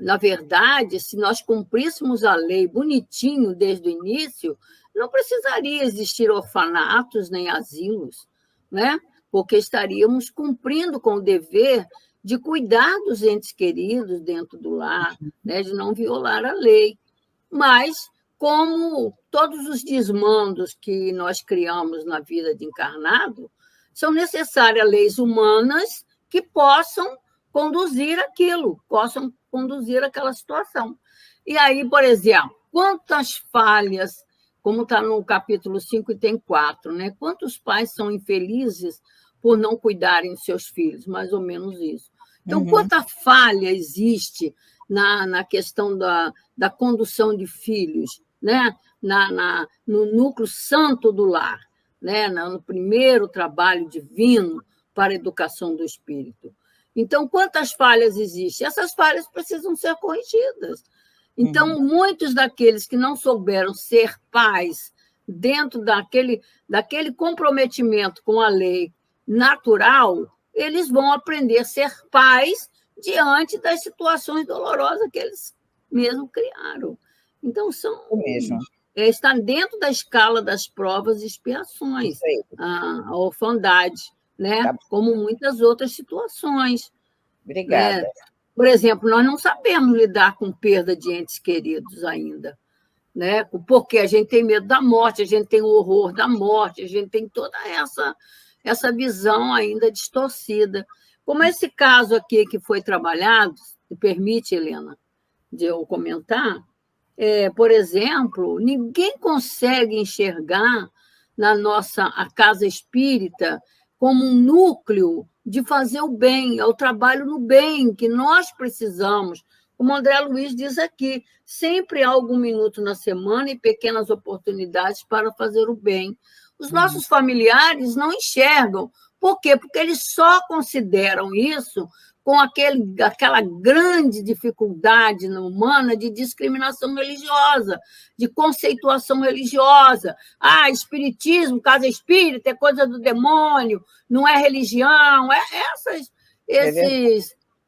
na verdade, se nós cumpríssemos a lei bonitinho desde o início, não precisaria existir orfanatos nem asilos, né? Porque estaríamos cumprindo com o dever de cuidar dos entes queridos dentro do lar, né? De não violar a lei. Mas, como todos os desmandos que nós criamos na vida de encarnado, são necessárias leis humanas que possam conduzir aquilo, possam conduzir aquela situação. E aí, por exemplo, quantas falhas, como está no capítulo 5, item 4, né? Quantos pais são infelizes por não cuidarem dos seus filhos? Mais ou menos isso. Então, quanta falha existe na questão da condução de filhos, né? No núcleo santo do lar, né? No primeiro trabalho divino para a educação do espírito. Então, quantas falhas existem? Essas falhas precisam ser corrigidas. Então, muitos daqueles que não souberam ser pais dentro daquele comprometimento com a lei natural, eles vão aprender a ser pais diante das situações dolorosas que eles mesmos criaram. Então, está dentro da escala das provas e expiações, a orfandade, né? Tá. Como muitas outras situações. Obrigada. Né? Por exemplo, nós não sabemos lidar com perda de entes queridos ainda, né? Porque a gente tem medo da morte, a gente tem o horror da morte, a gente tem toda essa visão ainda distorcida. Como esse caso aqui que foi trabalhado, me permite, Helena, de eu comentar, por exemplo, ninguém consegue enxergar a casa espírita como um núcleo de fazer o bem, é o trabalho no bem que nós precisamos. Como o André Luiz diz aqui, sempre há algum minuto na semana e pequenas oportunidades para fazer o bem. Os nossos familiares não enxergam. Por quê? Porque eles só consideram isso com aquela grande dificuldade humana de discriminação religiosa, de conceituação religiosa. Espiritismo, casa espírita, é coisa do demônio, não é religião,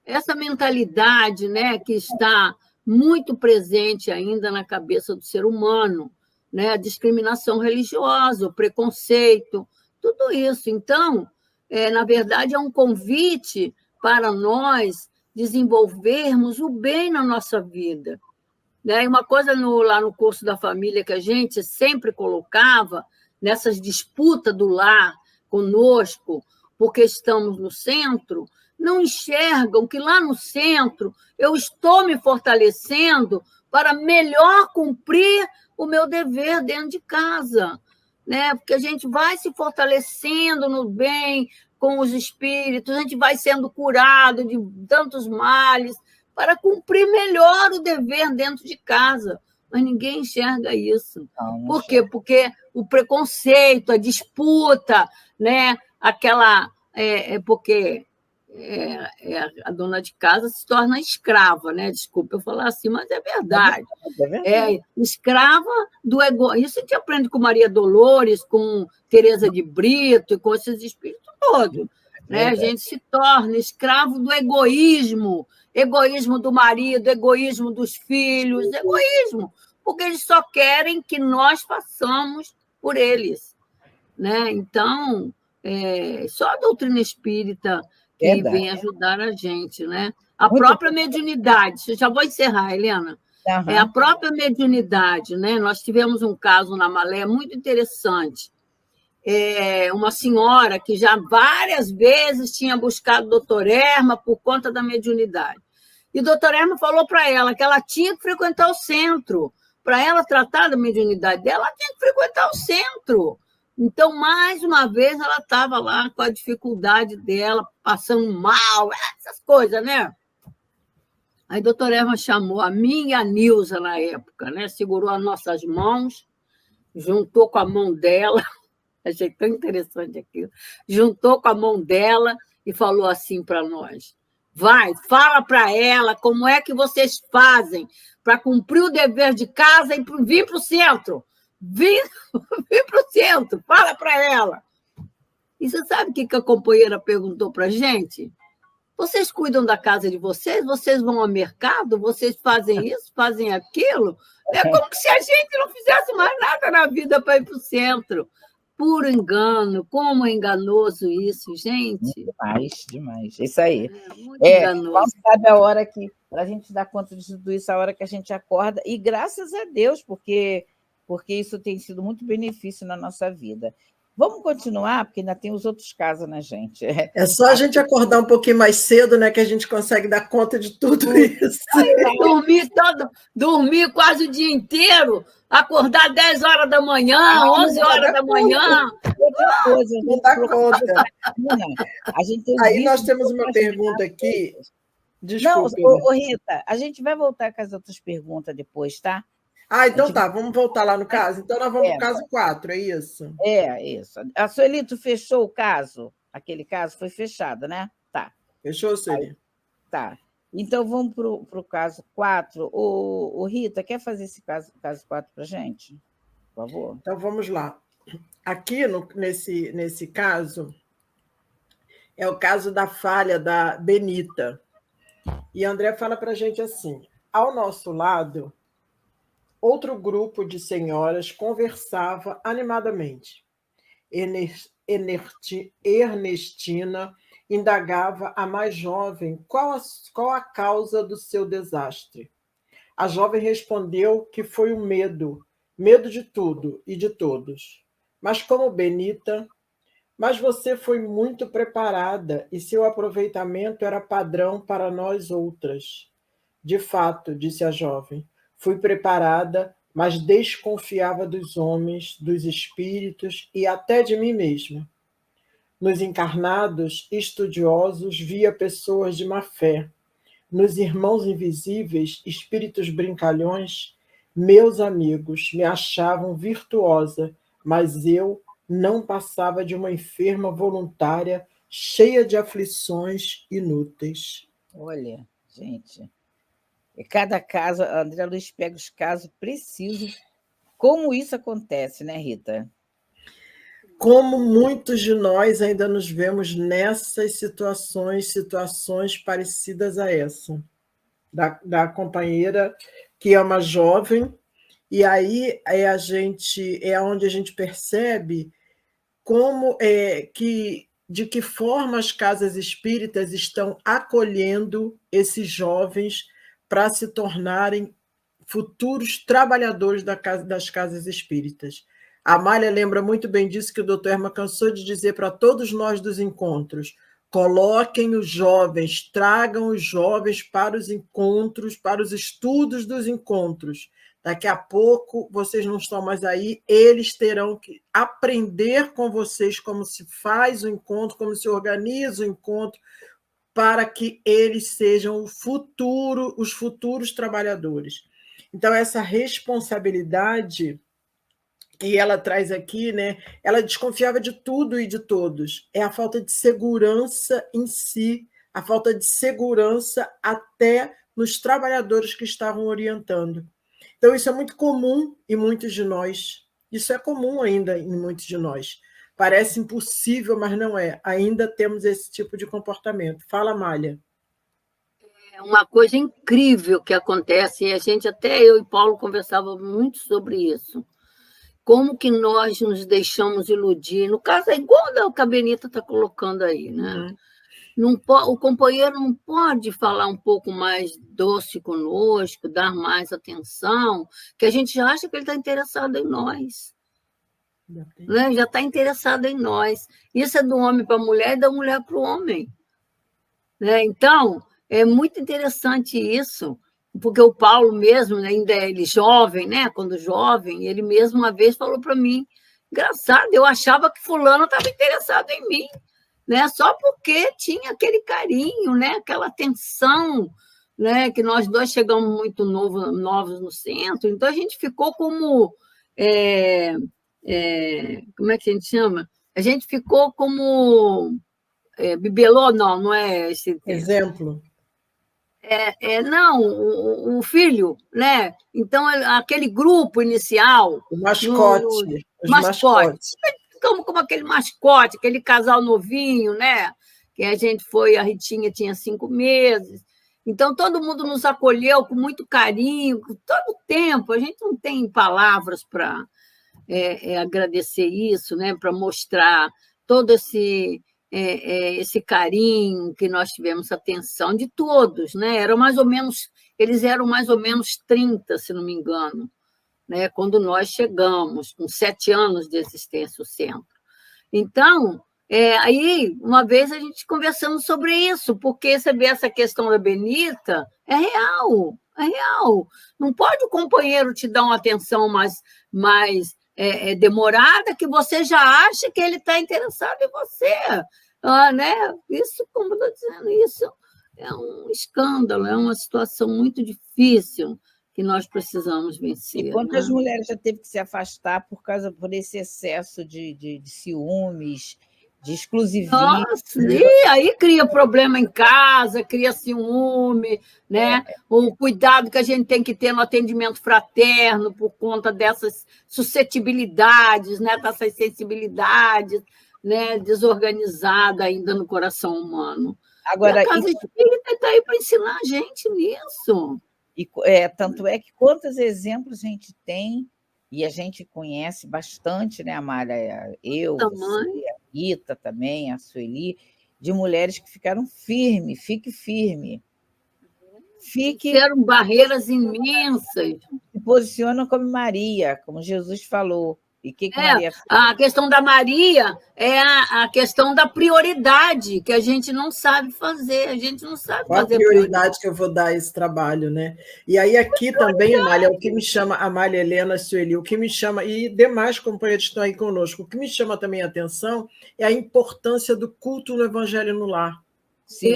essa mentalidade, né, que está muito presente ainda na cabeça do ser humano, né, a discriminação religiosa, o preconceito, tudo isso. Então, na verdade, é um convite para nós desenvolvermos o bem na nossa vida. Né? E uma coisa lá no curso da família que a gente sempre colocava, nessas disputas do lar conosco, porque estamos no centro, não enxergam que lá no centro eu estou me fortalecendo para melhor cumprir o meu dever dentro de casa. Né? Porque a gente vai se fortalecendo no bem, com os espíritos, a gente vai sendo curado de tantos males para cumprir melhor o dever dentro de casa. Mas ninguém enxerga isso. Por quê? Porque o preconceito, a disputa, né? Porque a dona de casa se torna escrava, né? Desculpa eu falar assim, mas é verdade. Escrava do ego. Isso a gente aprende com Maria Dolores, com Teresa de Brito e com esses espíritos todos. Né? A gente se torna escravo do egoísmo do marido, egoísmo dos filhos, egoísmo, porque eles só querem que nós façamos por eles. Né? Então, só a doutrina espírita que vem ajudar a gente. Né? A própria mediunidade, já vou encerrar, Helena. Uhum. A própria mediunidade, né? Nós tivemos um caso na Malé muito interessante. Uma senhora que já várias vezes tinha buscado o doutor Erma por conta da mediunidade. E o doutor Erma falou para ela que ela tinha que frequentar o centro. Para ela tratar da mediunidade dela, ela tinha que frequentar o centro. Então, mais uma vez, ela estava lá com a dificuldade dela, passando mal, essas coisas, né? Aí a doutora Erma chamou a mim e a Nilza na época, né? Segurou as nossas mãos, juntou com a mão dela, achei tão interessante aquilo, juntou com a mão dela e falou assim para nós: fala para ela como é que vocês fazem para cumprir o dever de casa e vir para o centro. Vir para o centro, fala para ela. E você sabe o que a companheira perguntou para a gente? Vocês cuidam da casa de vocês? Vocês vão ao mercado? Vocês fazem isso, fazem aquilo? É como se a gente não fizesse mais nada na vida para ir para o centro. Puro engano. Como é enganoso isso, gente. Demais. Isso aí. Muito enganoso. Mal sabe a hora que, para a gente dar conta de tudo isso, a hora que a gente acorda. E graças a Deus, porque isso tem sido muito benefício na nossa vida. Vamos continuar, porque ainda tem os outros casos, né, gente? É só a gente acordar um pouquinho mais cedo, né, que a gente consegue dar conta de tudo isso. Dormir quase o dia inteiro, acordar 10 horas da manhã, 11 horas da manhã. Outra coisa, não dá conta. A gente tem Aí nós temos uma pergunta aqui. Desculpa. Não, Rita, a gente vai voltar com as outras perguntas depois, tá? Então tá, vamos voltar lá no caso? Então nós vamos para o caso 4, é isso? Isso. A Suelito fechou o caso? Aquele caso foi fechado, né? Tá. Fechou, Sueli? Tá. Então vamos para o caso 4. O Rita, quer fazer esse caso 4 para a gente? Por favor. Então vamos lá. Aqui, nesse caso, é o caso da falha da Benita. E a André fala para a gente assim: ao nosso lado, outro grupo de senhoras conversava animadamente. Ernestina indagava a mais jovem qual a causa do seu desastre. A jovem respondeu que foi o medo de tudo e de todos. Mas como Benita, mas você foi muito preparada e seu aproveitamento era padrão para nós outras. De fato, disse a jovem, fui preparada, mas desconfiava dos homens, dos espíritos e até de mim mesma. Nos encarnados estudiosos via pessoas de má fé. Nos irmãos invisíveis, espíritos brincalhões, meus amigos me achavam virtuosa, mas eu não passava de uma enferma voluntária cheia de aflições inúteis. Olha, gente, cada caso, a André Luiz pega os casos precisos. Como isso acontece, né, Rita? Como muitos de nós ainda nos vemos nessas situações parecidas a essa, da companheira que é uma jovem, e aí é onde a gente percebe como de que forma as casas espíritas estão acolhendo esses jovens para se tornarem futuros trabalhadores das casas espíritas. A Amália lembra muito bem disso que o Dr. Herman cansou de dizer para todos nós dos encontros. Coloquem os jovens, tragam os jovens para os encontros, para os estudos dos encontros. Daqui a pouco vocês não estão mais aí, eles terão que aprender com vocês como se faz o encontro, como se organiza o encontro, para que eles sejam os futuros trabalhadores. Então, essa responsabilidade que ela traz aqui, né? Ela desconfiava de tudo e de todos. É a falta de segurança em si, a falta de segurança até nos trabalhadores que estavam orientando. Então, isso é muito comum em muitos de nós. Isso é comum ainda em muitos de nós. Parece impossível, mas não é. Ainda temos esse tipo de comportamento. Fala, Amália. É uma coisa incrível que acontece, e até eu e Paulo conversávamos muito sobre isso. Como que nós nos deixamos iludir? No caso, é igual o que a Benita está colocando aí, né? Uhum. O companheiro não pode falar um pouco mais doce conosco, dar mais atenção, que a gente já acha que ele está interessado em nós. Né? Já está interessado em nós. Isso é do homem para a mulher e da mulher para o homem. Né? Então, é muito interessante isso, porque o Paulo mesmo, ainda ele jovem, né? Quando jovem, ele mesmo uma vez falou para mim, engraçado, eu achava que fulano estava interessado em mim, né? Só porque tinha aquele carinho, né? Aquela atenção, né? Que nós dois chegamos muito novos no centro, então a gente ficou como... como é que a gente chama? A gente ficou como... bibelô, não é esse termo. Exemplo. Não, o filho, né? Então, aquele grupo inicial... O mascote. Os mascotes. Ficamos como aquele mascote, aquele casal novinho, né? Que a Ritinha tinha 5 meses. Então, todo mundo nos acolheu com muito carinho, todo o tempo. A gente não tem palavras para agradecer isso, né? Para mostrar todo esse carinho que nós tivemos, atenção de todos, né? Eles eram mais ou menos 30, se não me engano, né? Quando nós chegamos, com 7 anos de existência, o centro. Então, aí, uma vez a gente conversando sobre isso, porque você vê essa questão da Benita, é real. Não pode o companheiro te dar uma atenção mais demorada, que você já acha que ele está interessado em você. Né? Isso, como eu estou dizendo, isso é um escândalo, é uma situação muito difícil que nós precisamos vencer. E quantas mulheres já teve que se afastar por esse excesso de ciúmes, de exclusivismo? Nossa, e aí cria problema em casa, cria ciúme, né? O cuidado que a gente tem que ter no atendimento fraterno por conta dessas suscetibilidades, né? Dessas sensibilidades, né? Desorganizada ainda no coração humano. Agora, a Casa Espírita está aí para ensinar a gente nisso. Tanto é que quantos exemplos a gente tem, e a gente conhece bastante, né, Amália? Eu, você, a Rita também, a Sueli, de mulheres que ficaram firmes, fique firme. Fizeram barreiras imensas. Se posicionam como Maria, como Jesus falou. E que Maria fez? A questão da Maria é a questão da prioridade, que a gente não sabe fazer. A gente não sabe Qual fazer a prioridade que eu vou dar a esse trabalho, né? E aí aqui também, Amália, o que me chama, Amália, Helena, Sueli, o que me chama, e demais companheiros que estão aí conosco, o que me chama também a atenção é a importância do culto no Evangelho no Lar. Sim.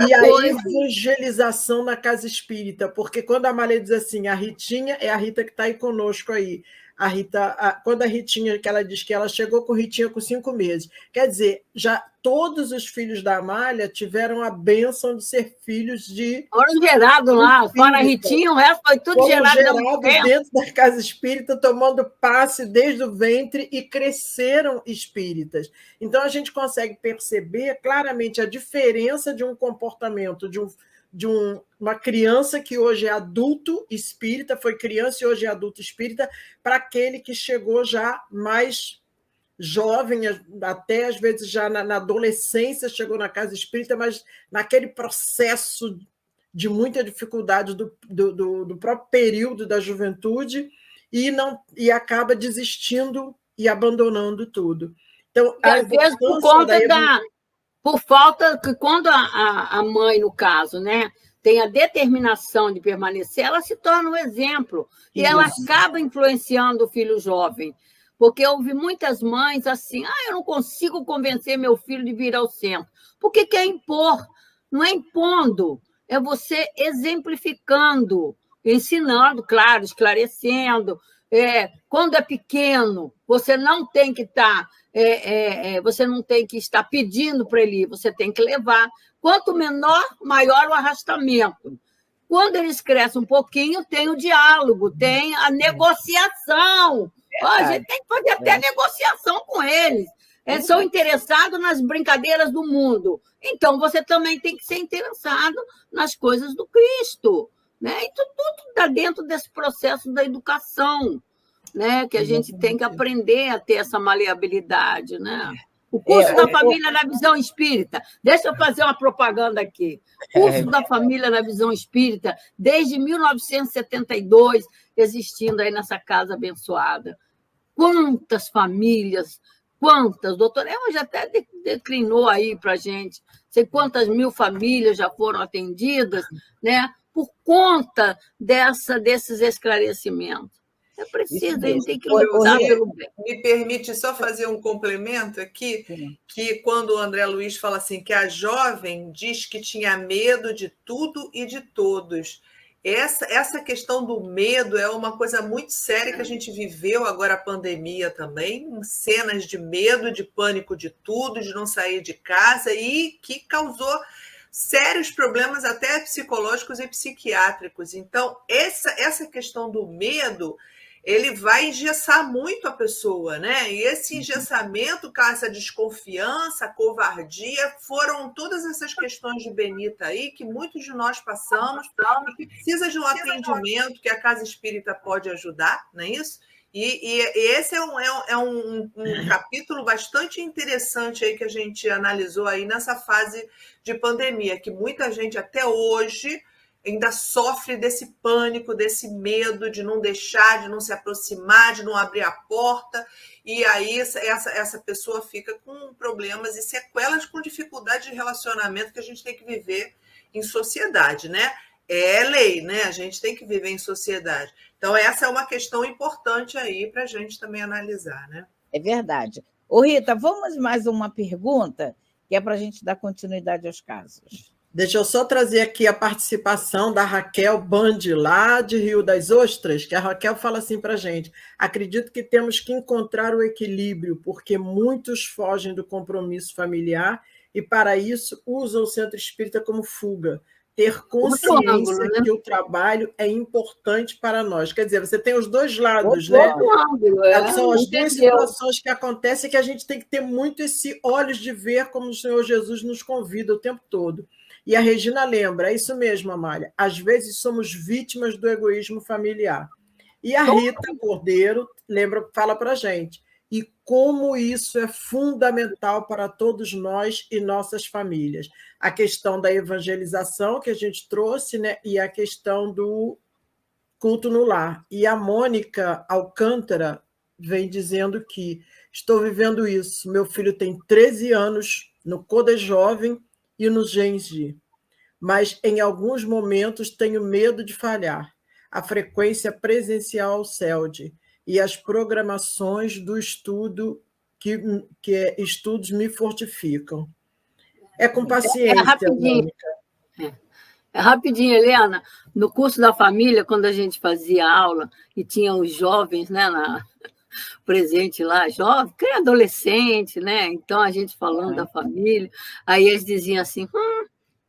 E a evangelização na casa espírita, porque quando a Amália diz assim, a Ritinha é a Rita que está aí conosco aí. A Rita, quando a Ritinha, que ela diz que ela chegou com Ritinha com 5 meses, quer dizer, já todos os filhos da Amália tiveram a bênção de ser filhos de... Foram gerados lá, fora a Ritinha, o resto foi tudo gerado dentro da casa espírita, tomando passe desde o ventre e cresceram espíritas. Então, a gente consegue perceber claramente a diferença de um comportamento de uma criança que hoje é adulto espírita, foi criança e hoje é adulto espírita, para aquele que chegou já mais jovem, até às vezes já na adolescência chegou na casa espírita, mas naquele processo de muita dificuldade do próprio período da juventude e acaba desistindo e abandonando tudo. Então, às vezes por conta por falta que quando a mãe, no caso, né, tem a determinação de permanecer, ela se torna um exemplo e ela acaba influenciando o filho jovem. Porque eu vi muitas mães assim, eu não consigo convencer meu filho de vir ao centro. Porque quer impor. Não é impondo, é você exemplificando, ensinando, claro, esclarecendo. Quando é pequeno, você não tem que você não tem que estar pedindo para ele ir, você tem que levar. Quanto menor, maior o arrastamento. Quando eles crescem um pouquinho, tem o diálogo, tem a negociação. A gente tem que fazer até negociação com eles. Eles são interessados nas brincadeiras do mundo. Então, você também tem que ser interessado nas coisas do Cristo. Né? E tudo está dentro desse processo da educação, né? Que a gente tem que aprender a ter essa maleabilidade. Né? O curso da família na visão espírita. Deixa eu fazer uma propaganda aqui. Curso da família na visão espírita, desde 1972, existindo aí nessa casa abençoada. Quantas famílias, quantas, doutora, hoje até declinou aí para a gente, sei quantas mil famílias já foram atendidas, né, por conta desses esclarecimentos. É preciso, a gente tem que lutar pelo bem. Me permite só fazer um complemento aqui, que quando o André Luiz fala assim, que a jovem diz que tinha medo de tudo e de todos. Essa questão do medo é uma coisa muito séria que a gente viveu agora a pandemia também, cenas de medo, de pânico de tudo, de não sair de casa e que causou sérios problemas até psicológicos e psiquiátricos. Então, essa questão do medo, ele vai engessar muito a pessoa, né? E esse engessamento, essa desconfiança, a covardia, foram todas essas questões de Benita aí que muitos de nós passamos e que precisa de um atendimento que a Casa Espírita pode ajudar, não é isso? E esse é um capítulo bastante interessante aí que a gente analisou aí nessa fase de pandemia, que muita gente até hoje ainda sofre desse pânico, desse medo de não deixar, de não se aproximar, de não abrir a porta, e aí essa pessoa fica com problemas e sequelas com dificuldade de relacionamento que a gente tem que viver em sociedade, né? É lei, né? A gente tem que viver em sociedade. Então, essa é uma questão importante aí para a gente também analisar, né? É verdade. Ô, Rita, vamos mais uma pergunta, que é para a gente dar continuidade aos casos. Deixa eu só trazer aqui a participação da Raquel Bandi, lá de Rio das Ostras, que a Raquel fala assim para a gente: acredito que temos que encontrar o equilíbrio, porque muitos fogem do compromisso familiar e, para isso, usam o centro espírita como fuga. Ter consciência que o trabalho é importante para nós. Quer dizer, você tem os dois lados, né? São as duas situações que acontecem que a gente tem que ter muito esse olhos de ver, como o Senhor Jesus nos convida o tempo todo. E a Regina lembra, é isso mesmo, Amália, às vezes somos vítimas do egoísmo familiar. E a Rita Cordeiro fala para a gente e como isso é fundamental para todos nós e nossas famílias. A questão da evangelização que a gente trouxe, né, e a questão do culto no lar. E a Mônica Alcântara vem dizendo que estou vivendo isso. Meu filho tem 13 anos no CODE Jovem e no Gengi, mas em alguns momentos tenho medo de falhar. A frequência presencial ao CELD e as programações do estudo que estudos me fortificam. É com paciência, rapidinho. Mônica. É rapidinho, Helena. No curso da família, quando a gente fazia aula e tinha os jovens, né, presente lá, jovem, que é adolescente, né? Então a gente falando da família, aí eles diziam assim: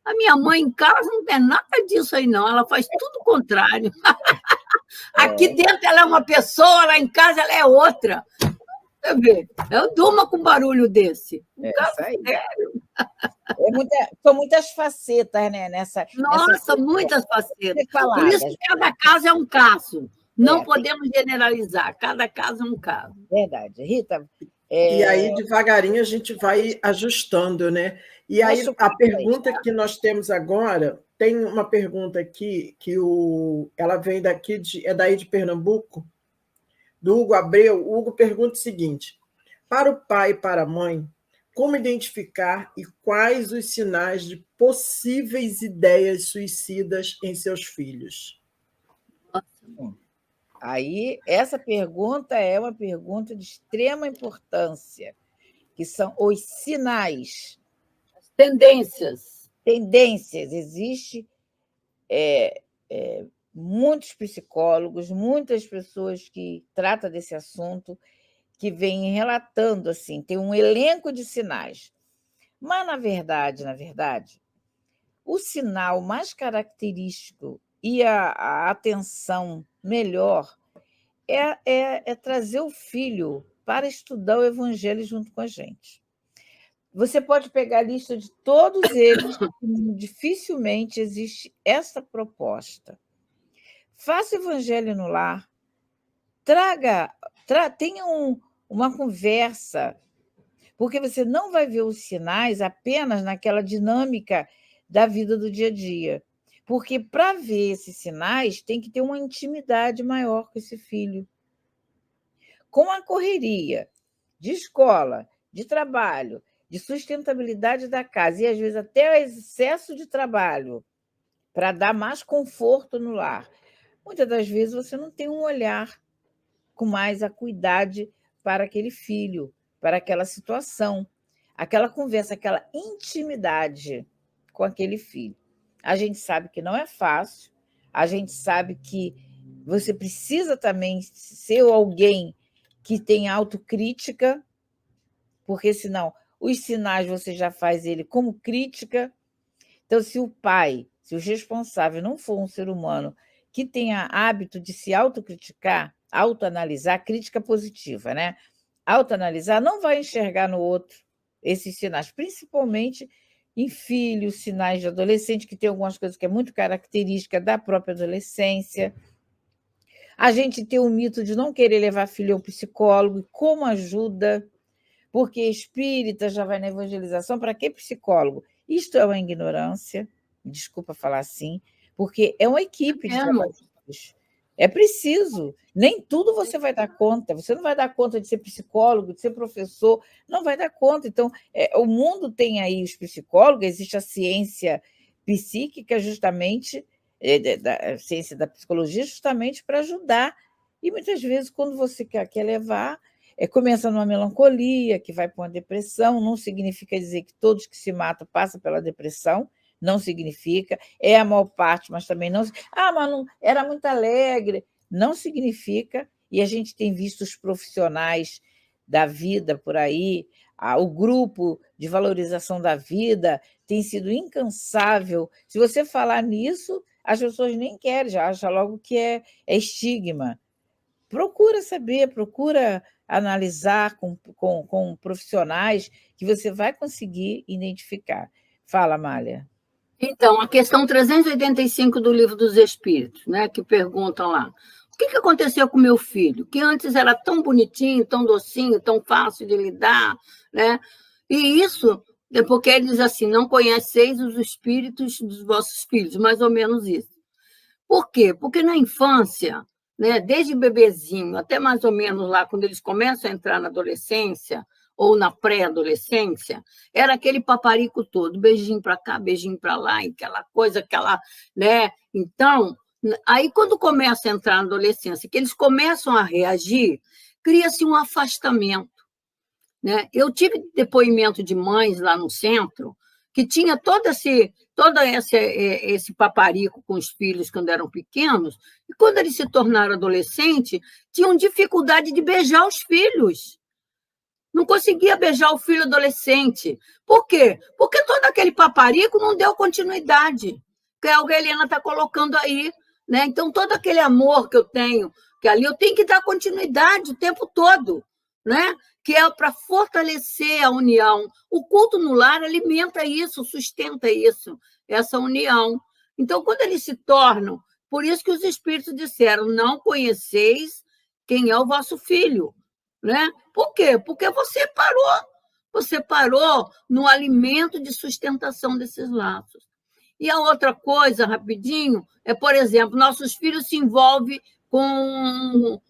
a minha mãe em casa não tem nada disso aí, não, ela faz tudo o contrário. Aqui dentro ela é uma pessoa, lá em casa ela é outra. Você vê, eu durmo com um barulho desse. Isso aí. São muitas facetas, né? Nossa, muitas facetas. Faladas. Por isso que cada caso é um caso. Não podemos generalizar, cada caso é um caso. Verdade. Rita. E aí, devagarinho, a gente vai ajustando, né? E aí, a pergunta que nós temos agora, tem uma pergunta aqui, que ela vem daqui, daí de Pernambuco, do Hugo Abreu. O Hugo pergunta o seguinte: para o pai e para a mãe, como identificar e quais os sinais de possíveis ideias suicidas em seus filhos? Aí, essa pergunta é uma pergunta de extrema importância, que são os sinais. Tendências. Existem muitos psicólogos, muitas pessoas que tratam desse assunto, que vêm relatando assim, tem um elenco de sinais. Mas, na verdade, o sinal mais característico e a atenção melhor é trazer o filho para estudar o Evangelho junto com a gente. Você pode pegar a lista de todos eles, dificilmente existe essa proposta. Faça o Evangelho no lar, tenha uma conversa, porque você não vai ver os sinais apenas naquela dinâmica da vida do dia a dia. Porque, para ver esses sinais, tem que ter uma intimidade maior com esse filho. Com a correria de escola, de trabalho, de sustentabilidade da casa, e às vezes até o excesso de trabalho, para dar mais conforto no lar, muitas das vezes você não tem um olhar com mais acuidade para aquele filho, para aquela situação, aquela conversa, aquela intimidade com aquele filho. A gente sabe que não é fácil, a gente sabe que você precisa também ser alguém que tem autocrítica, porque senão os sinais você já faz ele como crítica. Então, se o pai, se o responsável não for um ser humano que tenha hábito de se autocriticar, autoanalisar, crítica positiva, né? Autoanalisar, não vai enxergar no outro esses sinais, principalmente em filhos, sinais de adolescente, que tem algumas coisas que é muito característica da própria adolescência. A gente tem o mito de não querer levar filho ao psicólogo, e como ajuda, porque espírita já vai na evangelização, para que psicólogo? Isto é uma ignorância, desculpa falar assim, porque é uma equipe de trabalhadores. É preciso. Nem tudo você vai dar conta. Você não vai dar conta de ser psicólogo, de ser professor, não vai dar conta. Então, o mundo tem aí os psicólogos, existe a ciência psíquica, justamente, a ciência da psicologia, justamente para ajudar. E muitas vezes, quando você quer levar, começa numa melancolia, que vai para uma depressão. Não significa dizer que todos que se matam passam pela depressão, não significa, é a maior parte, mas também não... mas não, era muito alegre, não significa, e a gente tem visto os profissionais da vida por aí, o grupo de valorização da vida tem sido incansável. Se você falar nisso, as pessoas nem querem, já acham logo que é estigma. Procura saber, procura analisar com profissionais que você vai conseguir identificar. Fala, Amália. Então, a questão 385 do Livro dos Espíritos, né, que perguntam lá: que aconteceu com meu filho? Que antes era tão bonitinho, tão docinho, tão fácil de lidar, né? E isso é porque ele diz assim, não conheceis os espíritos dos vossos filhos, mais ou menos isso. Por quê? Porque na infância, né, desde bebezinho até mais ou menos lá, quando eles começam a entrar na adolescência ou na pré-adolescência, era aquele paparico todo, beijinho para cá, beijinho para lá, e aquela coisa, aquela, né? Então, aí quando começa a entrar na adolescência, que eles começam a reagir, cria-se um afastamento, né? Eu tive depoimento de mães lá no centro que tinha todo esse paparico com os filhos quando eram pequenos, e quando eles se tornaram adolescentes, tinham dificuldade de beijar os filhos. Não conseguia beijar o filho adolescente. Por quê? Porque todo aquele paparico não deu continuidade, que é o que a Helena está colocando aí, né? Então, todo aquele amor que eu tenho, que ali eu tenho que dar continuidade o tempo todo, né? Que é para fortalecer a união. O culto no lar alimenta isso, sustenta isso, essa união. Então, quando eles se tornam, por isso que os espíritos disseram, não conheceis quem é o vosso filho, né? Por quê? Porque você parou no alimento de sustentação desses laços. E a outra coisa, rapidinho, é, por exemplo, nossos filhos se envolvem com...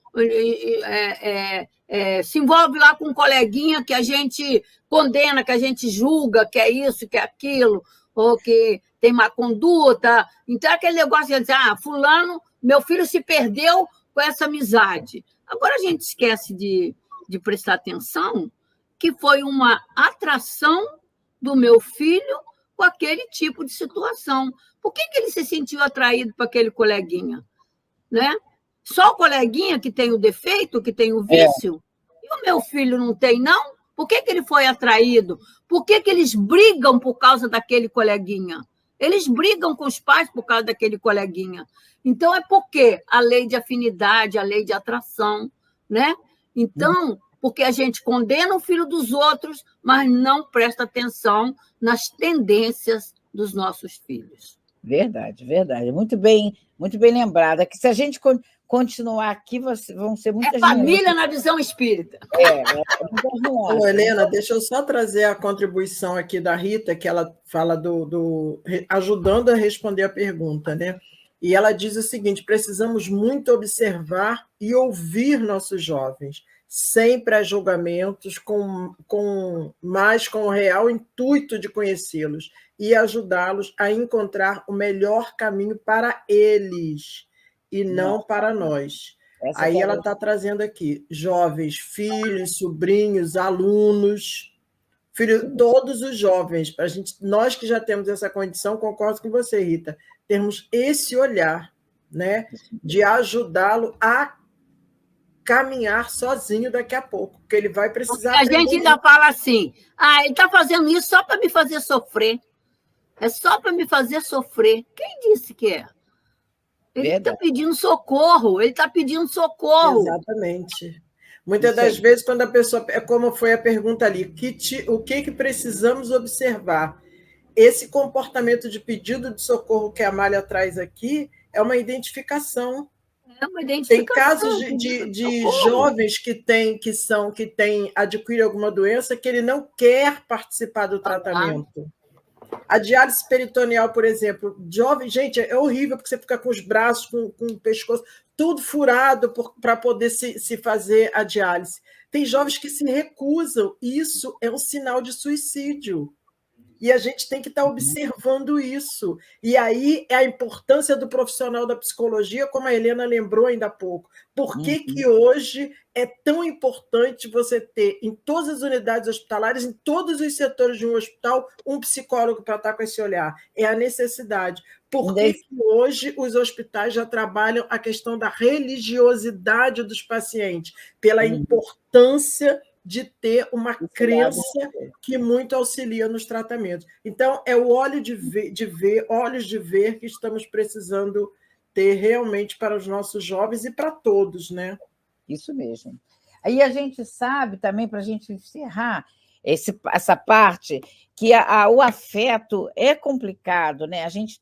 se envolve lá com um coleguinha que a gente condena, que a gente julga, que é isso, que é aquilo, ou que tem má conduta. Então, é aquele negócio de dizer, fulano, meu filho se perdeu com essa amizade. Agora, a gente esquece de prestar atenção que foi uma atração do meu filho com aquele tipo de situação. Por que ele se sentiu atraído para aquele coleguinha? Né? Só o coleguinha que tem o defeito, que tem o vício? E o meu filho não tem, não? Por que ele foi atraído? Por que eles brigam por causa daquele coleguinha? Eles brigam com os pais por causa daquele coleguinha. Então, é porque a lei de afinidade, a lei de atração, né? Então, porque a gente condena o filho dos outros, mas não presta atenção nas tendências dos nossos filhos. Verdade, verdade. Muito bem lembrada. Que se a gente continuar aqui, vão ser muitas família na visão espírita. Muitas nuances. Helena, deixa eu só trazer a contribuição aqui da Rita, que ela fala ajudando a responder a pergunta, né? E ela diz o seguinte: precisamos muito observar e ouvir nossos jovens, sem pré-julgamentos, mas com o real intuito de conhecê-los e ajudá-los a encontrar o melhor caminho para eles e não para nós. Aí ela está trazendo aqui jovens, filhos, sobrinhos, alunos, todos os jovens. Nós que já temos essa condição, concordo com você, Rita, termos esse olhar, né, de ajudá-lo a caminhar sozinho daqui a pouco, porque ele vai precisar... A gente ainda fala assim, ele está fazendo isso só para me fazer sofrer. É só para me fazer sofrer. Quem disse que é? Ele está pedindo socorro, Exatamente. Muitas das vezes, quando a pessoa... Como foi a pergunta ali, o que precisamos observar? Esse comportamento de pedido de socorro que a Amália traz aqui é uma identificação. Tem casos de jovens que adquirem alguma doença que ele não quer participar do tratamento. A diálise peritoneal, por exemplo, jovem, gente, é horrível porque você fica com os braços, com o pescoço, tudo furado para poder se fazer a diálise. Tem jovens que se recusam, e isso é um sinal de suicídio. E a gente tem que estar observando isso. E aí é a importância do profissional da psicologia, como a Helena lembrou ainda há pouco. Por que hoje é tão importante você ter, em todas as unidades hospitalares, em todos os setores de um hospital, um psicólogo para estar com esse olhar? É a necessidade. Por que hoje os hospitais já trabalham a questão da religiosidade dos pacientes? Pela importância de ter uma crença que muito auxilia nos tratamentos. Então, é o olhos de ver que estamos precisando ter realmente para os nossos jovens e para todos, né? Isso mesmo. Aí a gente sabe também, para a gente encerrar essa parte, que o afeto é complicado, né? A gente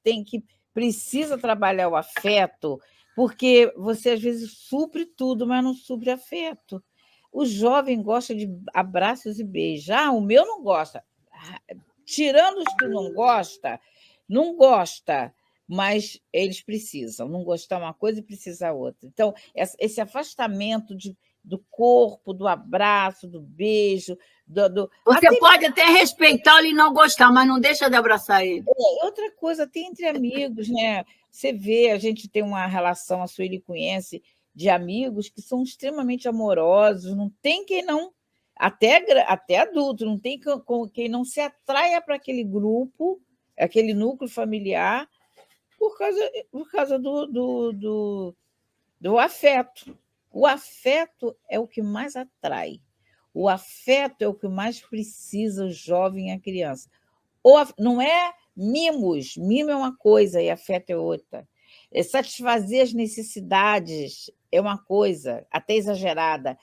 precisa trabalhar o afeto, Porque você, às vezes, supre tudo, mas não supre afeto. O jovem gosta de abraços e beijos. O meu não gosta. Tirando os que não gosta, mas eles precisam. Não gostar uma coisa e precisar outra. Então, esse afastamento do corpo, do abraço, do beijo... Você pode até respeitar ele e não gostar, mas não deixa de abraçar ele. Outra coisa, tem entre amigos, né? Você vê, a gente tem uma relação, a Sueli conhece, de amigos que são extremamente amorosos, não tem quem não, até adulto, não tem quem não se atraia para aquele grupo, aquele núcleo familiar, por causa do afeto. O afeto é o que mais atrai. O afeto é o que mais precisa o jovem e a criança. Não é mimos. Mimo é uma coisa e afeto é outra. Satisfazer as necessidades é uma coisa, até exagerada,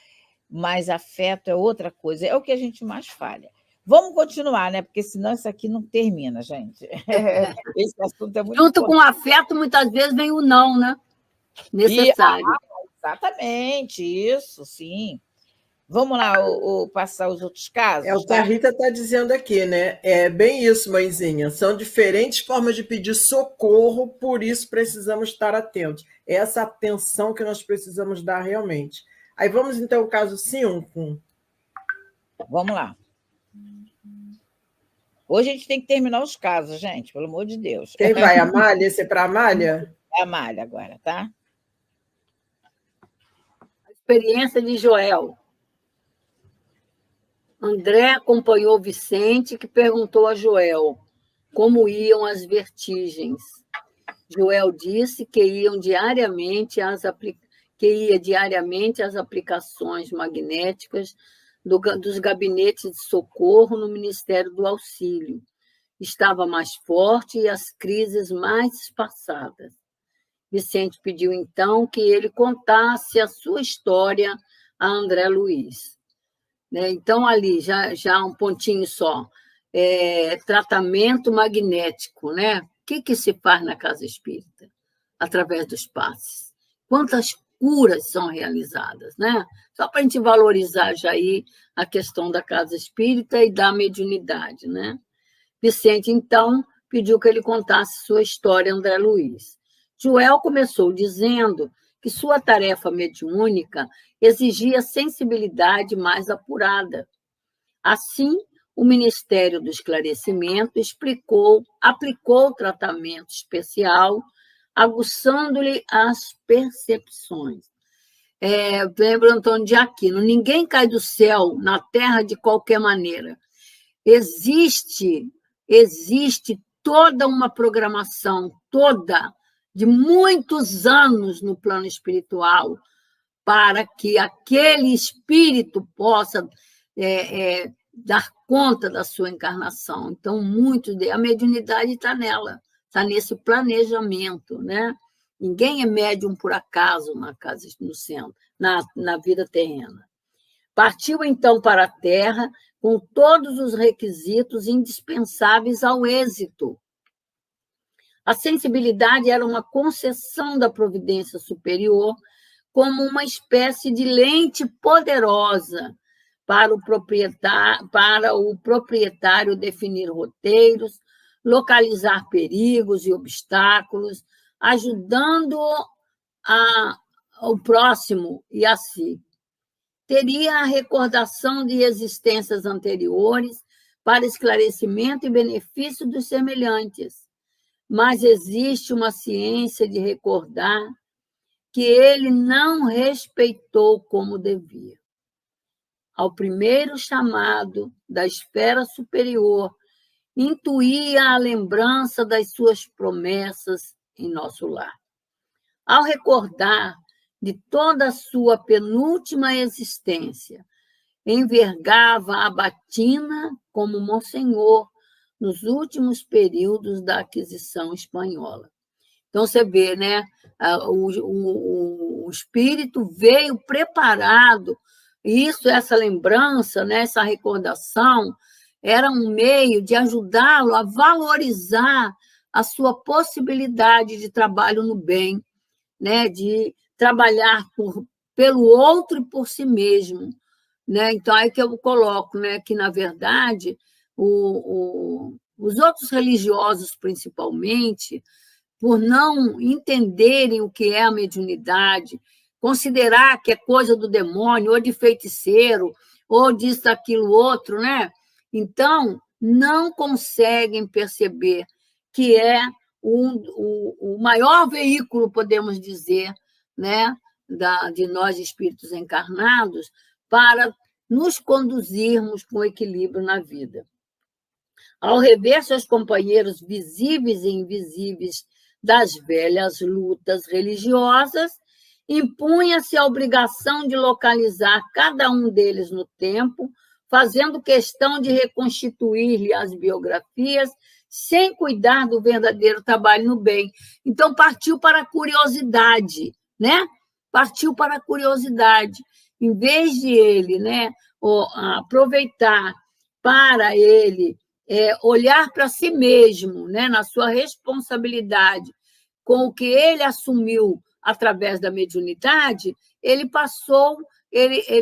mas afeto é outra coisa. É o que a gente mais falha. Vamos continuar, né? Porque senão isso aqui não termina, gente. Esse assunto é muito Junto importante. com o afeto, muitas vezes vem o não, né? Necessário. Exatamente, isso, sim. Vamos lá, passar os outros casos? É o que a Rita está dizendo aqui, né? É bem isso, mãezinha. São diferentes formas de pedir socorro, por isso precisamos estar atentos. É essa atenção que nós precisamos dar realmente. Aí vamos, então, ao caso 5. Vamos lá. Hoje a gente tem que terminar os casos, gente, pelo amor de Deus. Quem vai? A Amália? Esse é para a Amália? É a Amália agora, tá? A experiência de Joel. André acompanhou Vicente, que perguntou a Joel como iam as vertigens. Joel disse que ia diariamente às aplicações magnéticas dos gabinetes de socorro no Ministério do Auxílio. Estava mais forte e as crises mais espaçadas. Vicente pediu, então, que ele contasse a sua história a André Luiz. Então, ali, já um pontinho só. Tratamento magnético, né? O que se faz na casa espírita? Através dos passes. Quantas curas são realizadas, né? Só para a gente valorizar já aí a questão da casa espírita e da mediunidade, né? Vicente, então, pediu que ele contasse sua história a André Luiz. Joel começou dizendo que sua tarefa mediúnica exigia sensibilidade mais apurada. Assim, o Ministério do Esclarecimento aplicou tratamento especial, aguçando-lhe as percepções. Lembra Antônio de Aquino, ninguém cai do céu na terra de qualquer maneira. Existe toda uma programação, de muitos anos no plano espiritual, para que aquele espírito possa dar conta da sua encarnação. Então, a mediunidade está nela, está nesse planejamento, né? Ninguém é médium por acaso no centro, na vida terrena. Partiu, então, para a Terra com todos os requisitos indispensáveis ao êxito. A sensibilidade era uma concessão da providência superior como uma espécie de lente poderosa para o proprietário definir roteiros, localizar perigos e obstáculos, ajudando o próximo e a si. Teria a recordação de existências anteriores para esclarecimento e benefício dos semelhantes. Mas existe uma ciência de recordar que ele não respeitou como devia. Ao primeiro chamado da esfera superior, intuía a lembrança das suas promessas em nosso lar. Ao recordar de toda a sua penúltima existência, envergava a batina como Monsenhor nos últimos períodos da aquisição espanhola. Então, você vê, né? O espírito veio preparado, essa lembrança, né? Essa recordação, era um meio de ajudá-lo a valorizar a sua possibilidade de trabalho no bem, né, de trabalhar pelo outro e por si mesmo, né? Então, aí que eu coloco, né, que, na verdade, os outros religiosos, principalmente, por não entenderem o que é a mediunidade, considerar que é coisa do demônio, ou de feiticeiro, ou disso, daquilo, outro, né? Então, não conseguem perceber que é o maior veículo, podemos dizer, né, de nós, espíritos encarnados, para nos conduzirmos com equilíbrio na vida. Ao rever seus companheiros visíveis e invisíveis das velhas lutas religiosas, impunha-se a obrigação de localizar cada um deles no tempo, fazendo questão de reconstituir-lhe as biografias, sem cuidar do verdadeiro trabalho no bem. Então, partiu para a curiosidade, né? Partiu para a curiosidade. Em vez de ele, né, aproveitar para ele olhar para si mesmo, né, na sua responsabilidade, com o que ele assumiu através da mediunidade, ele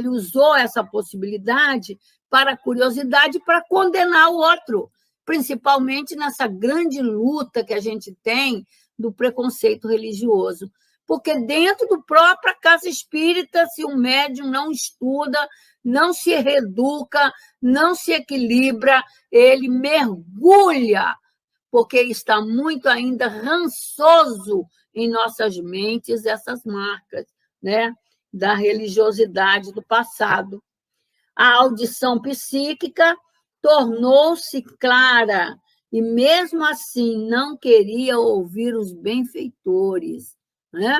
usou essa possibilidade para a curiosidade, para condenar o outro, principalmente nessa grande luta que a gente tem do preconceito religioso. Porque dentro da própria casa espírita, se o médium não estuda, não se reeduca, não se equilibra, ele mergulha, porque está muito ainda rançoso em nossas mentes essas marcas, né, da religiosidade do passado. A audição psíquica tornou-se clara e, mesmo assim, não queria ouvir os benfeitores, né,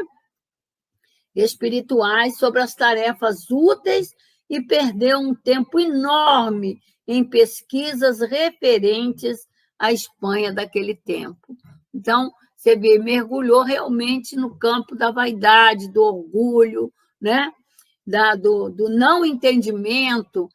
espirituais sobre as tarefas úteis e perdeu um tempo enorme em pesquisas referentes à Espanha daquele tempo. Então, você vê, mergulhou realmente no campo da vaidade, do orgulho, né, do não entendimento,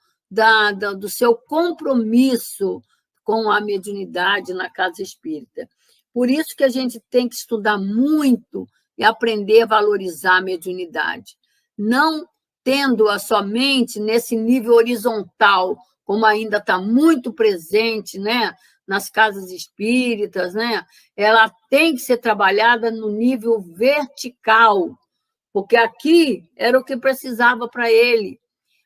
do seu compromisso com a mediunidade na casa espírita. Por isso que a gente tem que estudar muito e aprender a valorizar a mediunidade, não tendo-a somente nesse nível horizontal, como ainda está muito presente, né, nas casas espíritas, né? Ela tem que ser trabalhada no nível vertical, porque aqui era o que precisava para ele.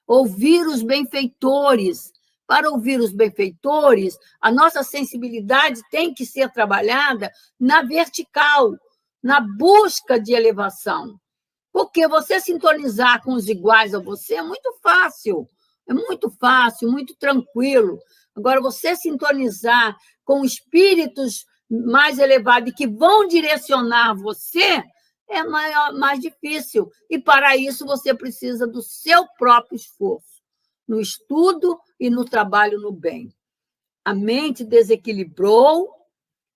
Ouvir os benfeitores. Para ouvir os benfeitores, a nossa sensibilidade tem que ser trabalhada na vertical, na busca de elevação. Porque você sintonizar com os iguais a você é muito fácil, muito tranquilo. Agora, você sintonizar com espíritos mais elevados e que vão direcionar você é mais difícil. E, para isso, você precisa do seu próprio esforço, no estudo e no trabalho no bem. A mente desequilibrou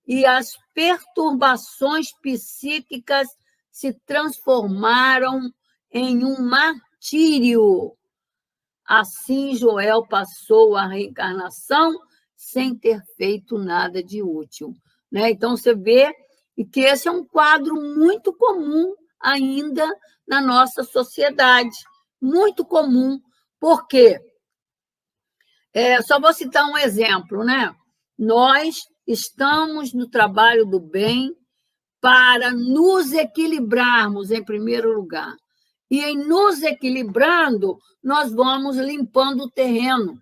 e as perturbações psíquicas se transformaram em um martírio. Assim, Joel passou a reencarnação sem ter feito nada de útil, né? Então, você vê que esse é um quadro muito comum ainda na nossa sociedade, muito comum, porque, só vou citar um exemplo, né? Nós estamos no trabalho do bem para nos equilibrarmos, em primeiro lugar. E, em nos equilibrando, nós vamos limpando o terreno,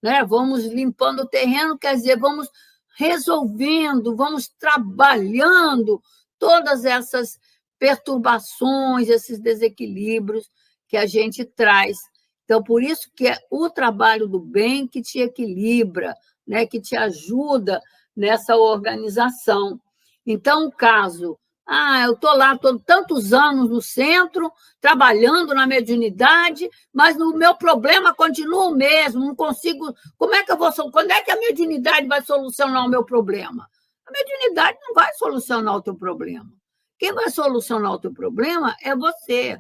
né? Vamos limpando o terreno, quer dizer, vamos resolvendo, vamos trabalhando todas essas perturbações, esses desequilíbrios que a gente traz. Então, por isso que é o trabalho do bem que te equilibra, né? Que te ajuda nessa organização. Então, o caso... eu estou lá, estou tantos anos no centro, trabalhando na mediunidade, mas o meu problema continua o mesmo, não consigo... Quando é que a mediunidade vai solucionar o meu problema? A mediunidade não vai solucionar o teu problema. Quem vai solucionar o teu problema é você.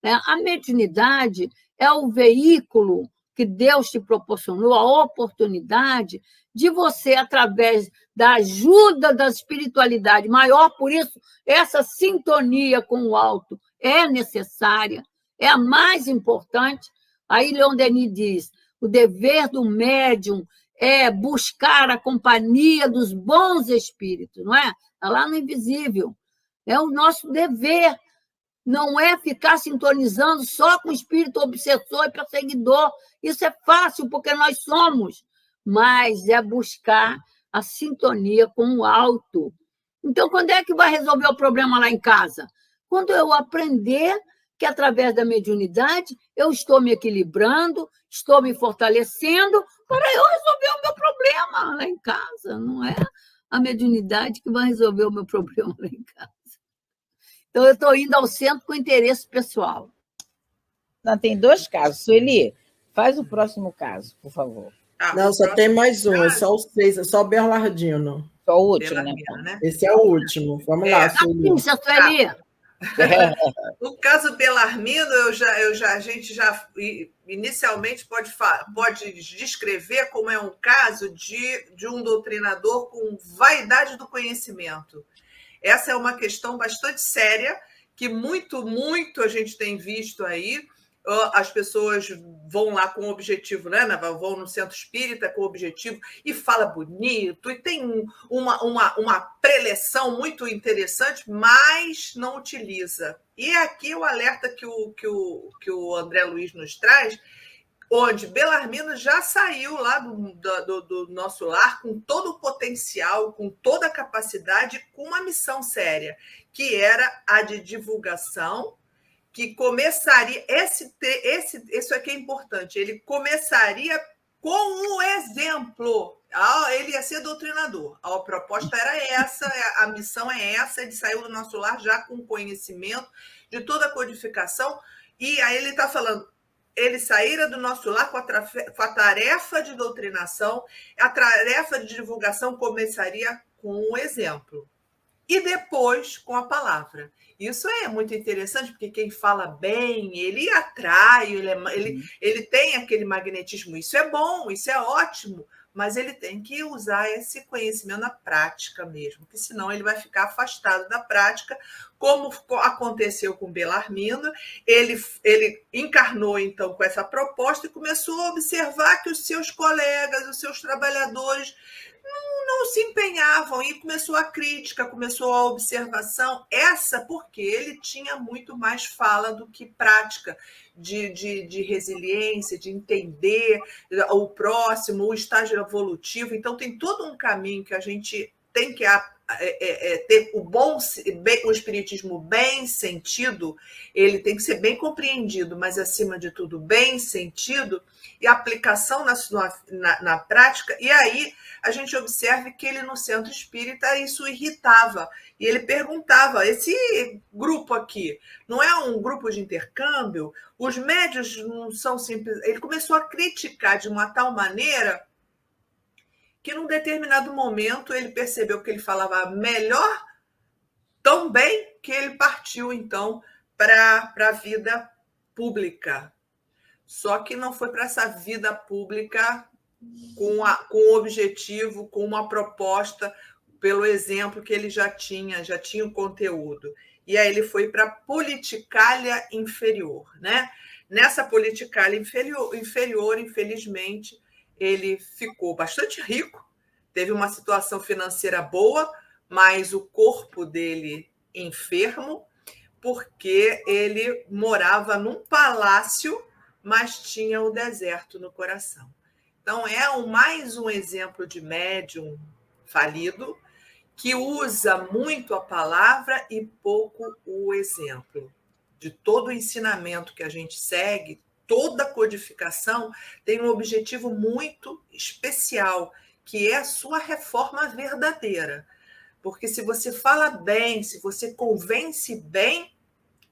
A mediunidade é o veículo que Deus te proporcionou, a oportunidade de você, através da ajuda da espiritualidade maior. Por isso, essa sintonia com o alto é necessária, é a mais importante. Aí Leon Denis diz, o dever do médium é buscar a companhia dos bons espíritos, não é? Está lá no invisível. É o nosso dever, não é ficar sintonizando só com o espírito obsessor e perseguidor. Isso é fácil, porque nós somos, mas é buscar a sintonia com o alto. Então, quando é que vai resolver o problema lá em casa? Quando eu aprender que, através da mediunidade, eu estou me equilibrando, estou me fortalecendo para eu resolver o meu problema lá em casa. Não é a mediunidade que vai resolver o meu problema lá em casa. Então, eu estou indo ao centro com interesse pessoal. Não, tem 2 casos. Sueli, faz o próximo caso, por favor. Não, só tem mais um, é só o 6, é só o Bernardino. Só o último, né? Esse é o último. Vamos lá, Sueli. Sueli. No caso Belarmino, a gente já inicialmente pode descrever como é um caso de um doutrinador com vaidade do conhecimento. Essa é uma questão bastante séria, que muito a gente tem visto aí. As pessoas vão lá com o objetivo, né? Vão no centro espírita com o objetivo e fala bonito, e tem uma preleção muito interessante, mas não utiliza. E aqui o alerta que o André Luiz nos traz, onde Belarmino já saiu lá do nosso lar com todo o potencial, com toda a capacidade, com uma missão séria, que era a de divulgação, que começaria, isso aqui é importante, ele começaria com um exemplo. Ele ia ser doutrinador. A proposta era essa, a missão é essa, ele saiu do nosso lar já com conhecimento de toda a codificação, e aí ele está falando, ele saíra do nosso lar com a tarefa de doutrinação, a tarefa de divulgação começaria com o exemplo, e depois com a palavra. Isso é muito interessante, porque quem fala bem, ele atrai, ele tem aquele magnetismo. Isso é bom, isso é ótimo, mas ele tem que usar esse conhecimento na prática mesmo, porque senão ele vai ficar afastado da prática, como aconteceu com Belarmino. Ele encarnou, então, com essa proposta e começou a observar que os seus colegas, os seus trabalhadores não se empenhavam, e começou a crítica, começou a observação, porque ele tinha muito mais fala do que prática, de resiliência, de entender o próximo, o estágio evolutivo. Então, tem todo um caminho que a gente tem que ter o espiritismo bem sentido, ele tem que ser bem compreendido, mas, acima de tudo, bem sentido, e a aplicação na prática. E aí a gente observa que ele, no centro espírita, isso irritava. E ele perguntava, esse grupo aqui não é um grupo de intercâmbio? Os médios não são simples. Ele começou a criticar de uma tal maneira que, num determinado momento, ele percebeu que ele falava melhor, tão bem, que ele partiu, então, para a vida pública. Só que não foi para essa vida pública com o objetivo, com uma proposta, pelo exemplo que ele já tinha o conteúdo. E aí ele foi para a politicália inferior, né? Nessa politicália inferior, infelizmente, ele ficou bastante rico, teve uma situação financeira boa, mas o corpo dele enfermo, porque ele morava num palácio, mas tinha o deserto no coração. Então, é mais um exemplo de médium falido, que usa muito a palavra e pouco o exemplo. De todo o ensinamento que a gente segue, toda a codificação tem um objetivo muito especial, que é a sua reforma verdadeira. Porque se você fala bem, se você convence bem,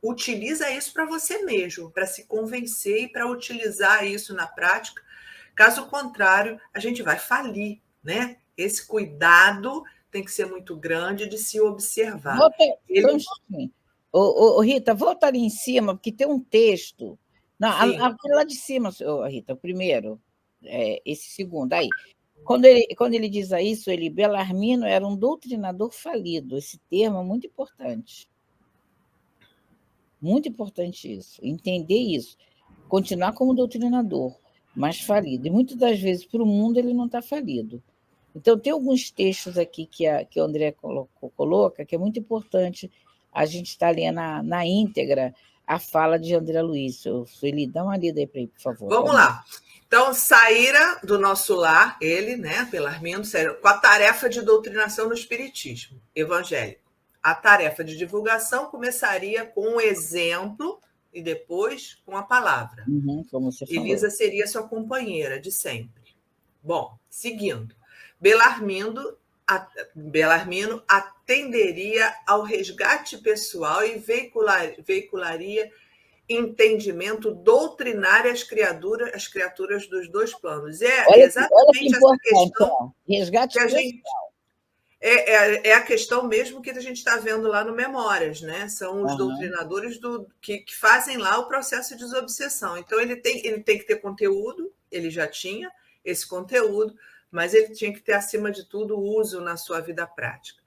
utiliza isso para você mesmo, para se convencer e para utilizar isso na prática. Caso contrário, a gente vai falir, né? Esse cuidado tem que ser muito grande de se observar. Rita, volta ali em cima, porque tem um texto. Não, lá de cima, Rita, o primeiro, esse segundo, aí. Quando ele diz isso, Belarmino era um doutrinador falido. Esse termo é muito importante. Muito importante isso, entender isso. Continuar como doutrinador, mas falido. E muitas das vezes, para o mundo, ele não está falido. Então, tem alguns textos aqui que o André coloca, que é muito importante a gente estar lendo na íntegra a fala de André Luiz. Sueli, dá uma lida aí para ele, por favor. Vamos lá. Então, saíra do nosso lar, ele, né, Belarmino, com a tarefa de doutrinação no espiritismo evangélico. A tarefa de divulgação começaria com o exemplo e depois com a palavra. Como você falou. Elisa seria sua companheira de sempre. Bom, seguindo. Belarmino atenderia ao resgate pessoal e veicularia entendimento doutrinário às criaturas dos dois planos. Olha exatamente que essa questão resgate que a gente é a questão mesmo que a gente está vendo lá no Memórias, né? São os doutrinadores que fazem lá o processo de desobsessão. Então, ele tem que ter conteúdo, ele já tinha esse conteúdo, mas ele tinha que ter, acima de tudo, o uso na sua vida prática.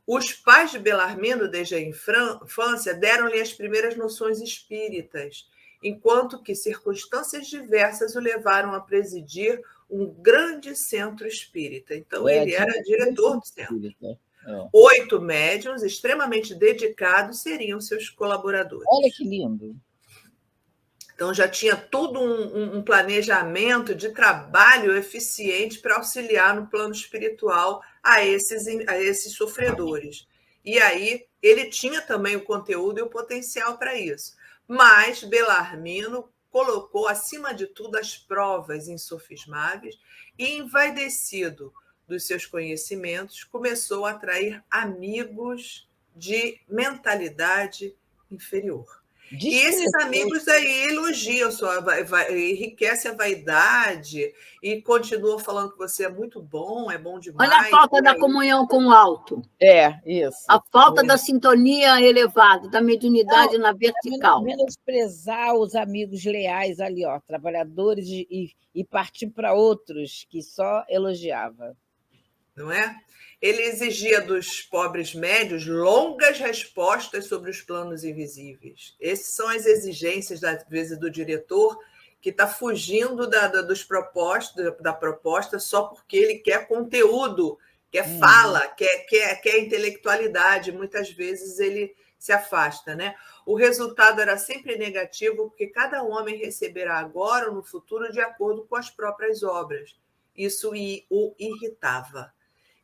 Os pais de Belarmino, desde a infância, deram-lhe as primeiras noções espíritas, enquanto que circunstâncias diversas o levaram a presidir um grande centro espírita. Então, ele era diretor do centro. 8 médiuns extremamente dedicados seriam seus colaboradores. Olha que lindo! Então, já tinha todo um planejamento de trabalho eficiente para auxiliar no plano espiritual a esses sofredores. E aí, ele tinha também o conteúdo e o potencial para isso. Mas Belarmino colocou, acima de tudo, as provas insofismáveis e, envaidecido dos seus conhecimentos, começou a atrair amigos de mentalidade inferior. E esses amigos aí elogiam, enriquece a vaidade e continuam falando que você é muito bom, é bom demais. Olha a falta da comunhão com o alto. Isso. A falta da sintonia elevada, da mediunidade na vertical. Menosprezar os amigos leais ali, trabalhadores, e partir para outros que só elogiava. Não é? Ele exigia dos pobres médios longas respostas sobre os planos invisíveis. Essas são as exigências, às vezes, do diretor, que está fugindo da proposta só porque ele quer conteúdo, quer fala, quer intelectualidade. Muitas vezes ele se afasta, né? O resultado era sempre negativo, porque cada homem receberá agora ou no futuro de acordo com as próprias obras. Isso o irritava.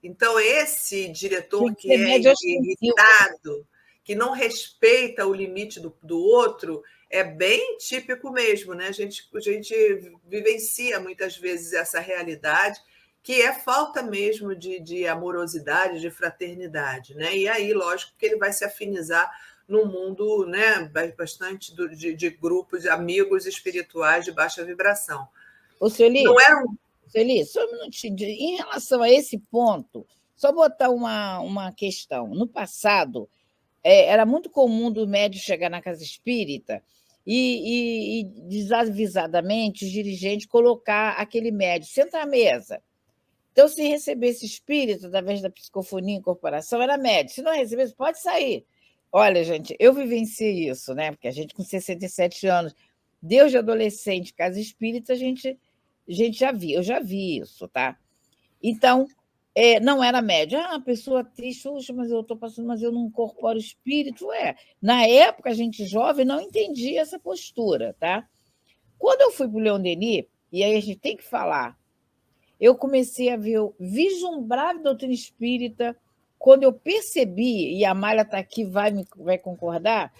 Então, esse diretor que é irritado, que não respeita o limite do outro, é bem típico mesmo, né? A gente vivencia muitas vezes essa realidade, que é falta mesmo de amorosidade, de fraternidade, né? E aí, lógico, que ele vai se afinizar no mundo, né, bastante de grupos de amigos espirituais de baixa vibração. Sueli, não era Sueli, só um minutinho. Em relação a esse ponto, só botar uma questão. No passado, era muito comum do médium chegar na casa espírita e desavisadamente, os dirigentes colocar aquele médium, senta à mesa. Então, se recebesse espírito, através da psicofonia e incorporação, era médium. Se não recebesse, pode sair. Olha, gente, eu vivenciei isso, né? Porque a gente, com 67 anos, desde adolescente, casa espírita, a gente já vi, eu já vi isso, tá? Então, não era médium. A pessoa triste, mas eu estou passando, mas eu não incorporo espírito. Na época, a gente jovem não entendia essa postura, tá? Quando eu fui para o Leon Denis, e aí a gente tem que falar, eu comecei a vislumbrar a doutrina espírita, quando eu percebi, e a Malha está aqui, vai concordar,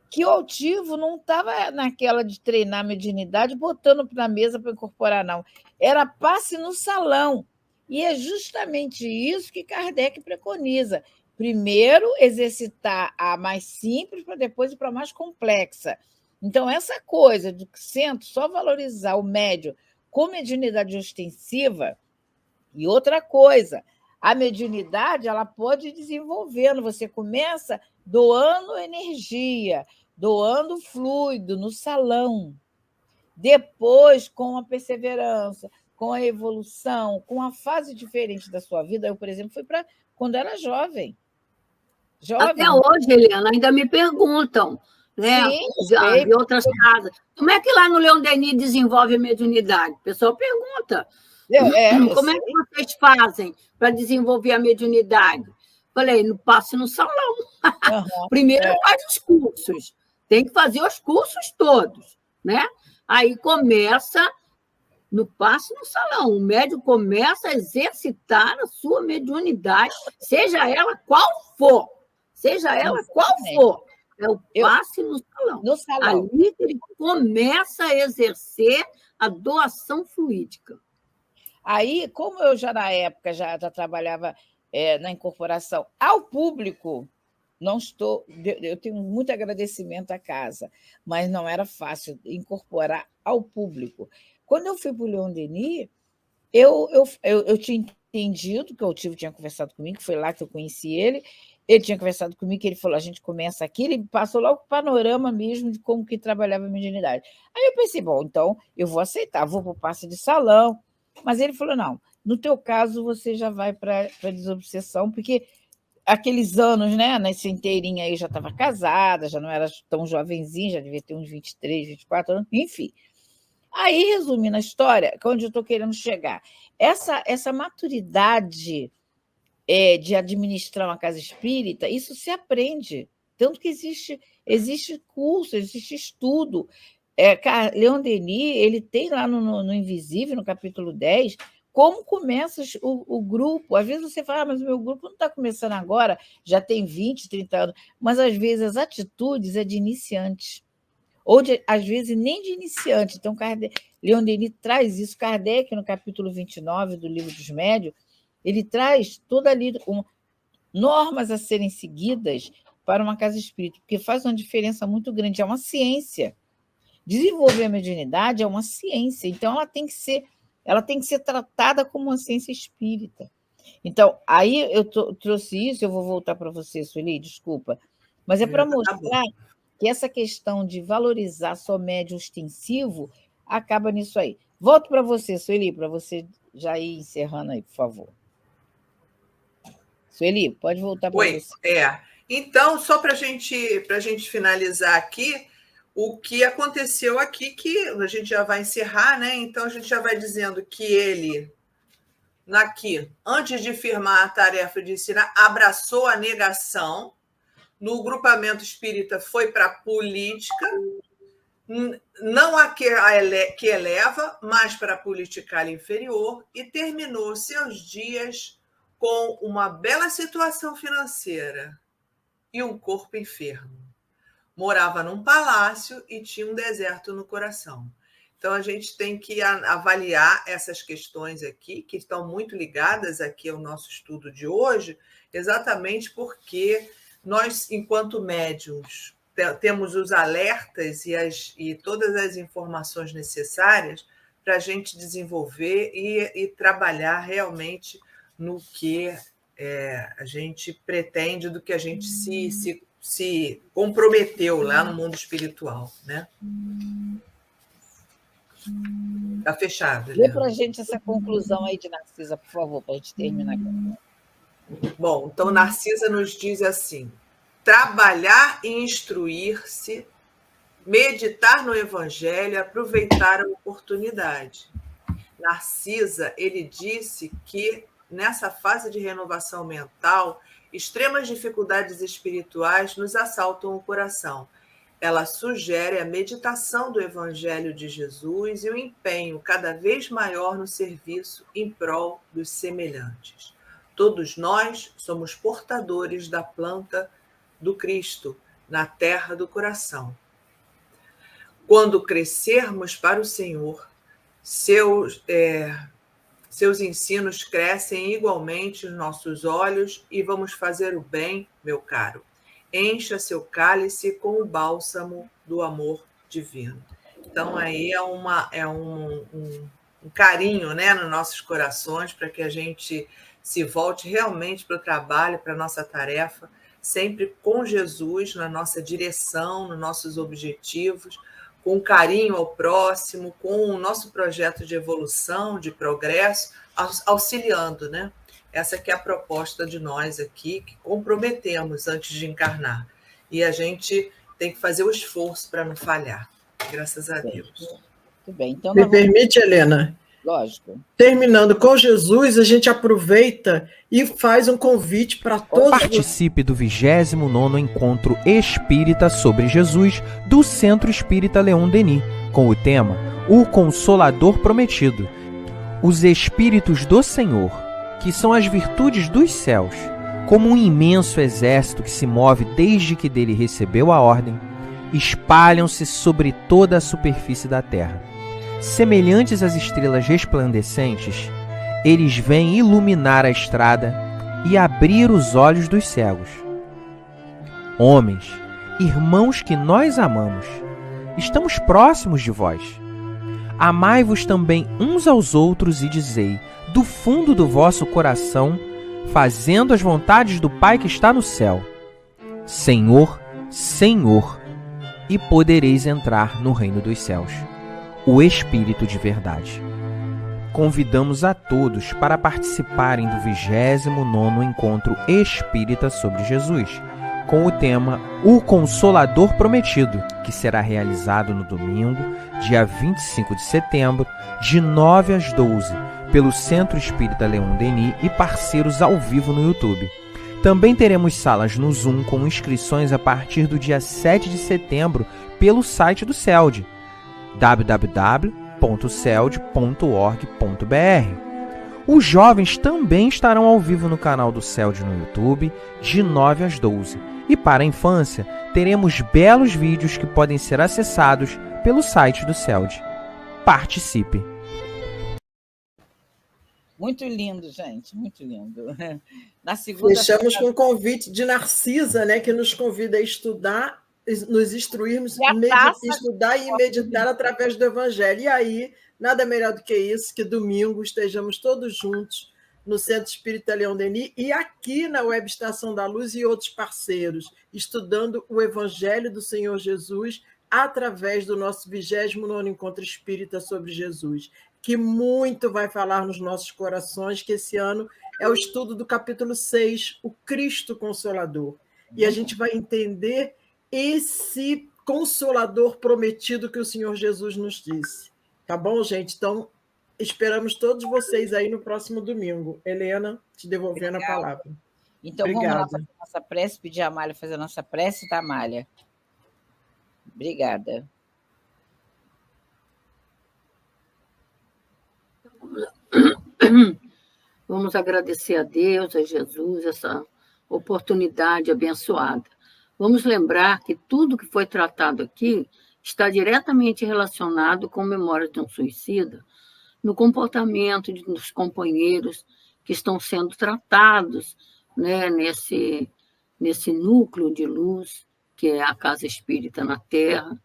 que o altivo não estava naquela de treinar a mediunidade, botando na mesa para incorporar, não. Era passe no salão. E é justamente isso que Kardec preconiza. Primeiro, exercitar a mais simples, para depois ir para a mais complexa. Então, essa coisa de centro, só valorizar o médium com mediunidade ostensiva, e outra coisa, a mediunidade ela pode ir desenvolvendo. Você começa doando energia, doando fluido no salão. Depois, com a perseverança, com a evolução, com a fase diferente da sua vida. Eu, por exemplo, fui para quando era jovem. Até hoje, Helena, ainda me perguntam, né? Sim, De outras casas. Como é que lá no Leon Denis desenvolve a mediunidade? O pessoal pergunta. Como é que vocês fazem para desenvolver a mediunidade? Falei, no passe no salão. Primeiro faz os cursos. Tem que fazer os cursos todos, né? Aí começa no passe no salão. O médium começa a exercitar a sua mediunidade, seja ela qual for. Seja ela qual for. É o passe no salão. No salão. Ali ele começa a exercer a doação fluídica. Aí, como eu já na época já trabalhava na incorporação ao público, eu tenho muito agradecimento à casa, mas não era fácil incorporar ao público. Quando eu fui para o Leon Denis, eu tinha entendido que o tio tinha conversado comigo, que foi lá que eu conheci ele. Ele tinha conversado comigo, que ele falou, a gente começa aqui, ele passou logo o panorama mesmo de como que trabalhava a mediunidade. Aí eu pensei, bom, então eu vou aceitar, vou para o passe de salão. Mas ele falou, não, no teu caso você já vai para a desobsessão, porque aqueles anos, né, nessa inteirinha aí já estava casada, já não era tão jovenzinha, já devia ter uns 23, 24 anos, enfim. Aí, resumindo a história, que é onde eu estou querendo chegar, essa maturidade de administrar uma casa espírita, isso se aprende, tanto que existe curso, existe estudo. Leon Denis, ele tem lá no Invisível, no capítulo 10, como começa o grupo. Às vezes você fala, mas o meu grupo não está começando agora, já tem 20, 30 anos, mas às vezes as atitudes é de iniciante, ou às vezes nem de iniciante. Então, Leon Denis traz isso. Kardec, no capítulo 29 do Livro dos Médiuns, ele traz toda ali normas a serem seguidas para uma casa espírita, porque faz uma diferença muito grande, é uma ciência. Desenvolver a mediunidade é uma ciência, então ela tem que ser tratada como uma ciência espírita. Então, aí eu trouxe isso, eu vou voltar para você, Sueli, desculpa, mas é para mostrar que essa questão de valorizar só médium ostensivo acaba nisso aí. Volto para você, Sueli, para você já ir encerrando aí, por favor. Sueli, pode voltar para você. Então, só para a gente finalizar aqui, o que aconteceu aqui, que a gente já vai encerrar, né? Então, a gente já vai dizendo que ele, antes de firmar a tarefa de ensinar, abraçou a negação, no grupamento espírita foi para a política, não a que eleva, mas para a politicária inferior, e terminou seus dias com uma bela situação financeira e um corpo enfermo. Morava num palácio e tinha um deserto no coração. Então, a gente tem que avaliar essas questões aqui, que estão muito ligadas aqui ao nosso estudo de hoje, exatamente porque nós, enquanto médiuns, temos os alertas e todas as informações necessárias para a gente desenvolver e trabalhar realmente no que a gente pretende, do que a gente se comprometeu lá no mundo espiritual, né? Está fechado. Lê para a gente essa conclusão aí de Narcisa, por favor, para a gente terminar aqui. Bom, então Narcisa nos diz assim: trabalhar e instruir-se, meditar no Evangelho, aproveitar a oportunidade. Narcisa, ele disse que nessa fase de renovação mental, extremas dificuldades espirituais nos assaltam o coração. Ela sugere a meditação do Evangelho de Jesus e o empenho cada vez maior no serviço em prol dos semelhantes. Todos nós somos portadores da planta do Cristo na terra do coração. Quando crescermos para o Senhor, seus ensinos crescem igualmente nos nossos olhos e vamos fazer o bem, meu caro. Encha seu cálice com o bálsamo do amor divino. Então, aí é um carinho, né, nos nossos corações para que a gente se volte realmente para o trabalho, para a nossa tarefa, sempre com Jesus na nossa direção, nos nossos objetivos, com carinho ao próximo, com o nosso projeto de evolução, de progresso, auxiliando, né? Essa que é a proposta de nós aqui, que comprometemos antes de encarnar. E a gente tem que fazer o esforço para não falhar. Graças a Deus. Muito bem. Então, Me permite, Helena? Lógico. Terminando com Jesus, a gente aproveita e faz um convite para todos. Participe do 29º Encontro Espírita sobre Jesus do Centro Espírita Leon Denis, com o tema O Consolador Prometido. Os Espíritos do Senhor, que são as virtudes dos céus, como um imenso exército que se move desde que dele recebeu a ordem, espalham-se sobre toda a superfície da terra. Semelhantes às estrelas resplandecentes, eles vêm iluminar a estrada e abrir os olhos dos cegos. Homens, irmãos que nós amamos, estamos próximos de vós. Amai-vos também uns aos outros e dizei, do fundo do vosso coração, fazendo as vontades do Pai que está no céu: Senhor, Senhor, e podereis entrar no reino dos céus. O Espírito de verdade. Convidamos a todos para participarem do 29º Encontro Espírita sobre Jesus, com o tema O Consolador Prometido, que será realizado no domingo, dia 25 de setembro, de 9 às 12, pelo Centro Espírita Leon Denis e parceiros ao vivo no YouTube. Também teremos salas no Zoom com inscrições a partir do dia 7 de setembro pelo site do CELD, www.celd.org.br. Os jovens também estarão ao vivo no canal do CELD no YouTube, de 9 às 12. E para a infância, teremos belos vídeos que podem ser acessados pelo site do CELD. Participe! Muito lindo, gente, muito lindo. Na segunda Fechamos com o convite de Narcisa, né, que nos convida a estudar, nos instruirmos, estudar e meditar através do Evangelho. E aí, nada melhor do que isso, que domingo estejamos todos juntos no Centro Espírita Leon Denis e aqui na Web Estação da Luz e outros parceiros, estudando o Evangelho do Senhor Jesus através do nosso 29º Encontro Espírita sobre Jesus, que muito vai falar nos nossos corações, que esse ano é o estudo do capítulo 6, o Cristo Consolador. E a gente vai entender esse Consolador prometido que o Senhor Jesus nos disse. Tá bom, gente? Então, esperamos todos vocês aí no próximo domingo. Helena, te devolvendo a palavra. Então, obrigada. Vamos lá fazer a nossa prece, pedir a Amália fazer a nossa prece, tá, Amália? Obrigada. Vamos agradecer a Deus, a Jesus, essa oportunidade abençoada. Vamos lembrar que tudo que foi tratado aqui está diretamente relacionado com memória de um suicida, no comportamento dos companheiros que estão sendo tratados, né, nesse núcleo de luz, que é a Casa Espírita na Terra,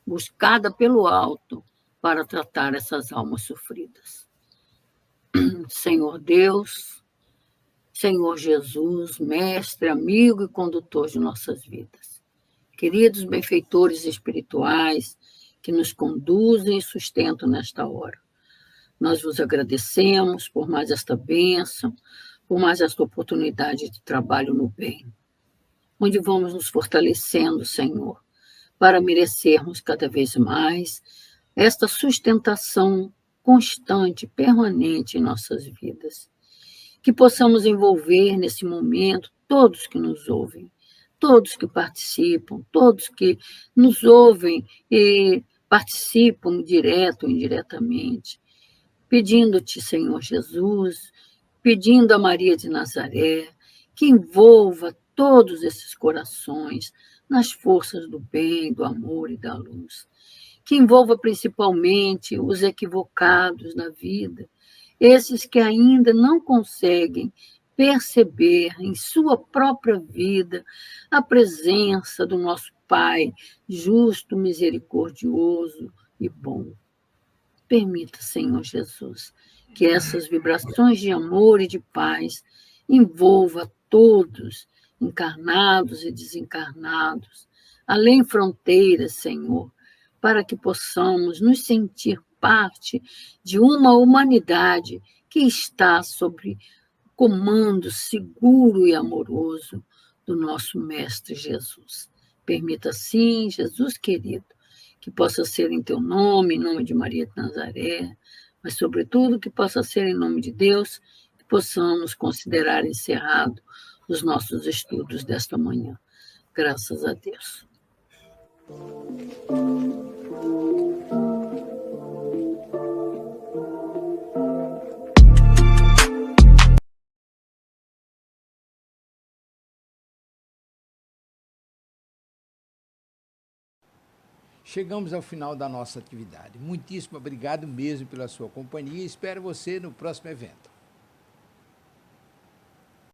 buscada pelo alto para tratar essas almas sofridas. Senhor Deus, Senhor Jesus, mestre, amigo e condutor de nossas vidas. Queridos benfeitores espirituais que nos conduzem e sustentam nesta hora. Nós vos agradecemos por mais esta bênção, por mais esta oportunidade de trabalho no bem, onde vamos nos fortalecendo, Senhor, para merecermos cada vez mais esta sustentação constante, permanente em nossas vidas. Que possamos envolver nesse momento todos que nos ouvem, todos que participam, todos que nos ouvem e participam direto ou indiretamente, pedindo-te, Senhor Jesus, pedindo a Maria de Nazaré, que envolva todos esses corações nas forças do bem, do amor e da luz, que envolva principalmente os equivocados na vida, esses que ainda não conseguem perceber em sua própria vida a presença do nosso Pai, justo, misericordioso e bom. Permita, Senhor Jesus, que essas vibrações de amor e de paz envolva todos, encarnados e desencarnados, além fronteiras, Senhor, para que possamos nos sentir parte de uma humanidade que está sob comando seguro e amoroso do nosso Mestre Jesus. Permita, sim, Jesus querido, que possa ser em teu nome, em nome de Maria de Nazaré, mas, sobretudo, que possa ser em nome de Deus, que possamos considerar encerrado os nossos estudos desta manhã. Graças a Deus. Chegamos ao final da nossa atividade. Muitíssimo obrigado mesmo pela sua companhia e espero você no próximo evento.